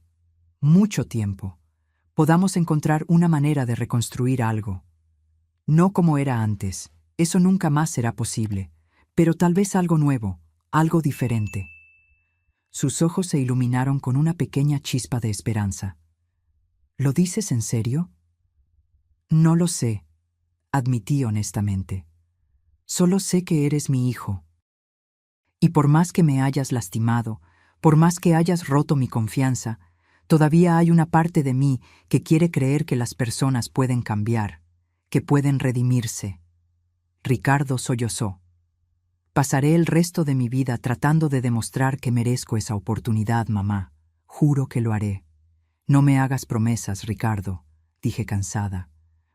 mucho tiempo, podamos encontrar una manera de reconstruir algo. No como era antes, eso nunca más será posible, pero tal vez algo nuevo, algo diferente. Sus ojos se iluminaron con una pequeña chispa de esperanza. ¿Lo dices en serio? No lo sé, admití honestamente. Solo sé que eres mi hijo. Y por más que me hayas lastimado, por más que hayas roto mi confianza, todavía hay una parte de mí que quiere creer que las personas pueden cambiar, que pueden redimirse. Ricardo sollozó. Pasaré el resto de mi vida tratando de demostrar que merezco esa oportunidad, mamá. Juro que lo haré. No me hagas promesas, Ricardo, dije cansada.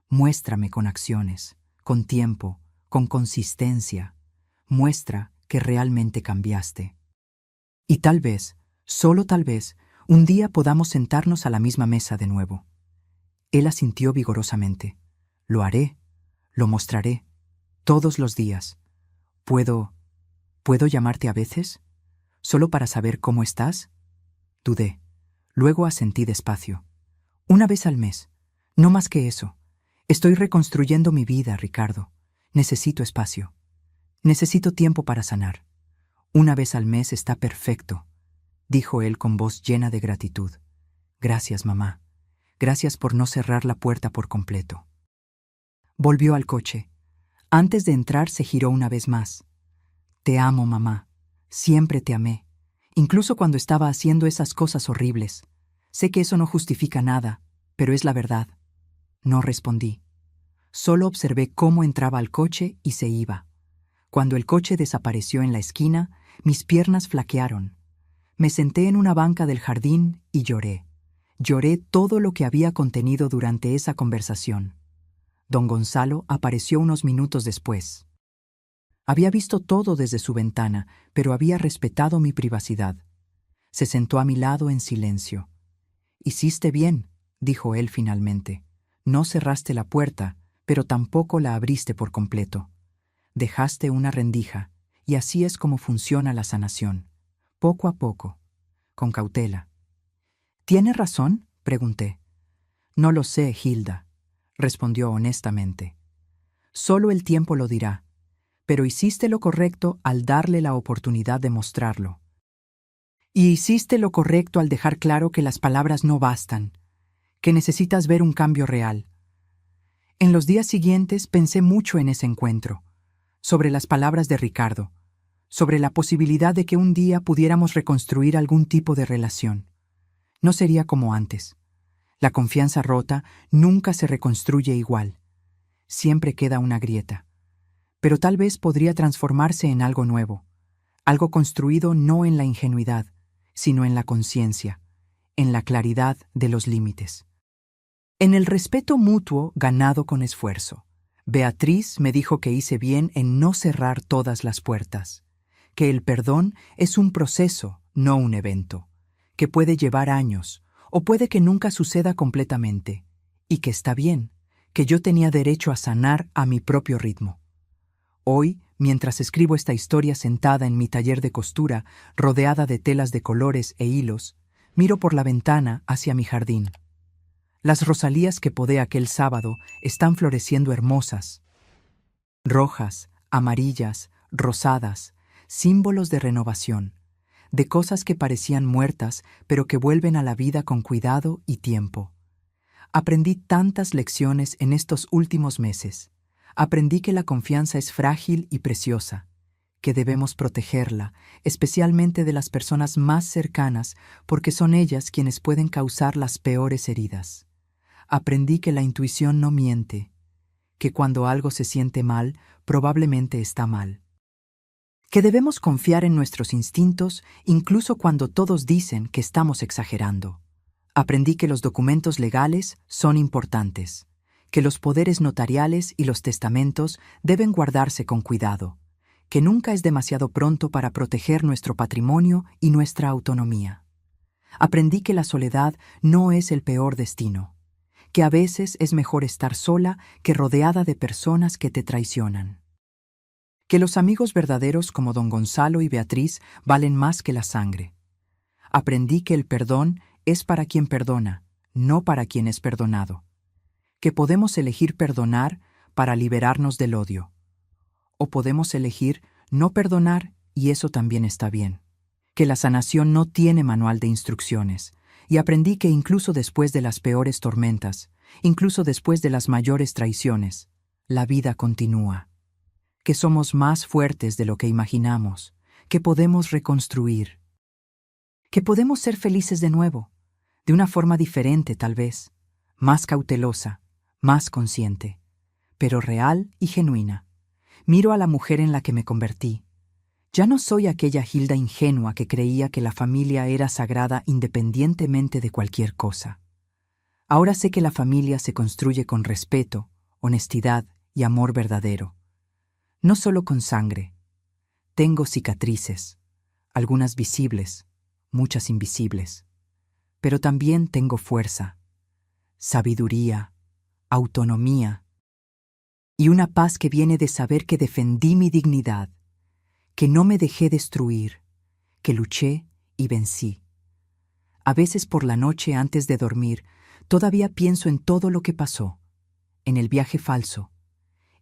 Muéstrame con acciones, con tiempo, con consistencia. Muestra que realmente cambiaste. Y tal vez, solo tal vez, un día podamos sentarnos a la misma mesa de nuevo. Él asintió vigorosamente. Lo haré, lo mostraré, todos los días. ¿Puedo llamarte a veces? ¿Solo para saber cómo estás? Dudé. Luego asentí despacio. Una vez al mes. No más que eso. Estoy reconstruyendo mi vida, Ricardo. Necesito espacio. Necesito tiempo para sanar. Una vez al mes está perfecto, dijo él con voz llena de gratitud. Gracias, mamá. Gracias por no cerrar la puerta por completo. Volvió al coche. Antes de entrar se giró una vez más. Te amo, mamá. Siempre te amé. incluso cuando estaba haciendo esas cosas horribles. Sé que eso no justifica nada, pero es la verdad. No respondí. Solo observé cómo entraba al coche y se iba. Cuando el coche desapareció en la esquina, mis piernas flaquearon. Me senté en una banca del jardín y lloré. Lloré todo lo que había contenido durante esa conversación. Don Gonzalo apareció unos minutos después. Había visto todo desde su ventana, pero había respetado mi privacidad. Se sentó a mi lado en silencio. «Hiciste bien», dijo él finalmente. «No cerraste la puerta, pero tampoco la abriste por completo. Dejaste una rendija, y así es como funciona la sanación. Poco a poco, con cautela». «¿Tiene razón?», pregunté. «No lo sé, Hilda», respondió honestamente. «Solo el tiempo lo dirá, pero hiciste lo correcto al darle la oportunidad de mostrarlo. Y hiciste lo correcto al dejar claro que las palabras no bastan, que necesitas ver un cambio real». En los días siguientes pensé mucho en ese encuentro, sobre las palabras de Ricardo, sobre la posibilidad de que un día pudiéramos reconstruir algún tipo de relación. No sería como antes. La confianza rota nunca se reconstruye igual. Siempre queda una grieta. Pero tal vez podría transformarse en algo nuevo, algo construido no en la ingenuidad, sino en la conciencia, en la claridad de los límites. En el respeto mutuo ganado con esfuerzo, Beatriz me dijo que hice bien en no cerrar todas las puertas, que el perdón es un proceso, no un evento, que puede llevar años, o puede que nunca suceda completamente, y que está bien, que yo tenía derecho a sanar a mi propio ritmo. Hoy, mientras escribo esta historia sentada en mi taller de costura, rodeada de telas de colores e hilos, miro por la ventana hacia mi jardín. Las rosalías que podé aquel sábado están floreciendo hermosas, rojas, amarillas, rosadas, símbolos de renovación, de cosas que parecían muertas, pero que vuelven a la vida con cuidado y tiempo. Aprendí tantas lecciones en estos últimos meses. Aprendí que la confianza es frágil y preciosa, que debemos protegerla, especialmente de las personas más cercanas, porque son ellas quienes pueden causar las peores heridas. Aprendí que la intuición no miente, que cuando algo se siente mal, probablemente está mal. Que debemos confiar en nuestros instintos incluso cuando todos dicen que estamos exagerando. Aprendí que los documentos legales son importantes, que los poderes notariales y los testamentos deben guardarse con cuidado, que nunca es demasiado pronto para proteger nuestro patrimonio y nuestra autonomía. Aprendí que la soledad no es el peor destino, que a veces es mejor estar sola que rodeada de personas que te traicionan. Que los amigos verdaderos como don Gonzalo y Beatriz valen más que la sangre. Aprendí que el perdón es para quien perdona, no para quien es perdonado. Que podemos elegir perdonar para liberarnos del odio. O podemos elegir no perdonar y eso también está bien. Que la sanación no tiene manual de instrucciones. Y aprendí que incluso después de las peores tormentas, incluso después de las mayores traiciones, la vida continúa. Que somos más fuertes de lo que imaginamos, que podemos reconstruir. Que podemos ser felices de nuevo, de una forma diferente tal vez, más cautelosa, más consciente, pero real y genuina. Miro a la mujer en la que me convertí. Ya no soy aquella Hilda ingenua que creía que la familia era sagrada independientemente de cualquier cosa. Ahora sé que la familia se construye con respeto, honestidad y amor verdadero. No solo con sangre. Tengo cicatrices, algunas visibles, muchas invisibles. Pero también tengo fuerza, sabiduría, autonomía y una paz que viene de saber que defendí mi dignidad, que no me dejé destruir, que luché y vencí. A veces por la noche antes de dormir, todavía pienso en todo lo que pasó, en el viaje falso,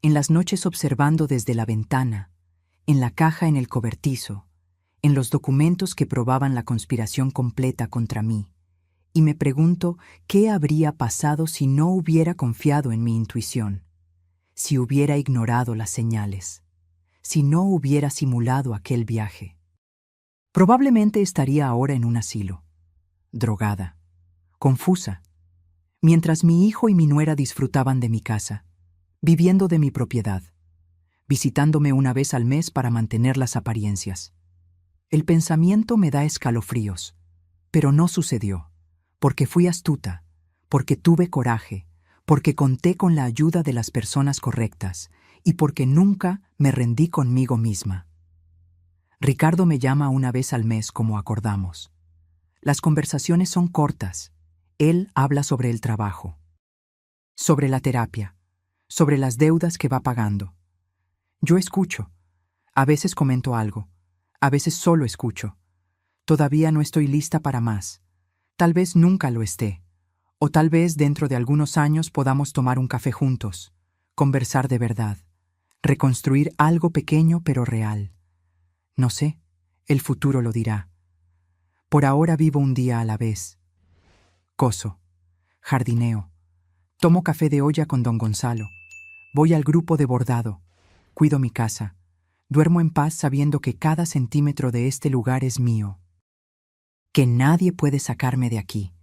en las noches observando desde la ventana, en la caja en el cobertizo, en los documentos que probaban la conspiración completa contra mí, y me pregunto qué habría pasado si no hubiera confiado en mi intuición, si hubiera ignorado las señales, si no hubiera simulado aquel viaje. Probablemente estaría ahora en un asilo, drogada, confusa, mientras mi hijo y mi nuera disfrutaban de mi casa, viviendo de mi propiedad, visitándome una vez al mes para mantener las apariencias. El pensamiento me da escalofríos, pero no sucedió, porque fui astuta, porque tuve coraje, porque conté con la ayuda de las personas correctas y porque nunca me rendí conmigo misma. Ricardo me llama una vez al mes como acordamos. Las conversaciones son cortas. Él habla sobre el trabajo, sobre la terapia, sobre las deudas que va pagando. Yo escucho. A veces comento algo. A veces solo escucho. Todavía no estoy lista para más. Tal vez nunca lo esté. O tal vez dentro de algunos años podamos tomar un café juntos, conversar de verdad, reconstruir algo pequeño pero real. No sé, el futuro lo dirá. Por ahora vivo un día a la vez. Coso, jardineo, tomo café de olla con don Gonzalo, voy al grupo de bordado, cuido mi casa, duermo en paz sabiendo que cada centímetro de este lugar es mío, que nadie puede sacarme de aquí,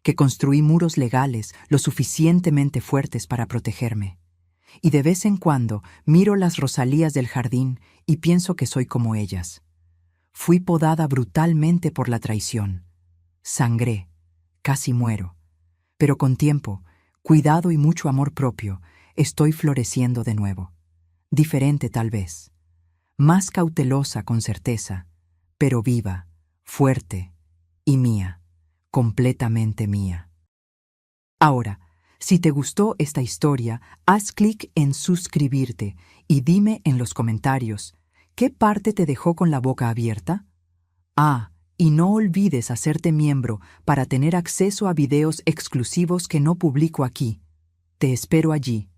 que construí muros legales lo suficientemente fuertes para protegerme. Y de vez en cuando miro las rosalías del jardín y pienso que soy como ellas. Fui podada brutalmente por la traición. Sangré, casi muero. Pero con tiempo, cuidado y mucho amor propio, estoy floreciendo de nuevo. Diferente tal vez. Más cautelosa con certeza, pero viva, fuerte y mía, completamente mía. Ahora, si te gustó esta historia, haz clic en suscribirte y dime en los comentarios, ¿qué parte te dejó con la boca abierta? Ah, y no olvides hacerte miembro para tener acceso a videos exclusivos que no publico aquí. Te espero allí.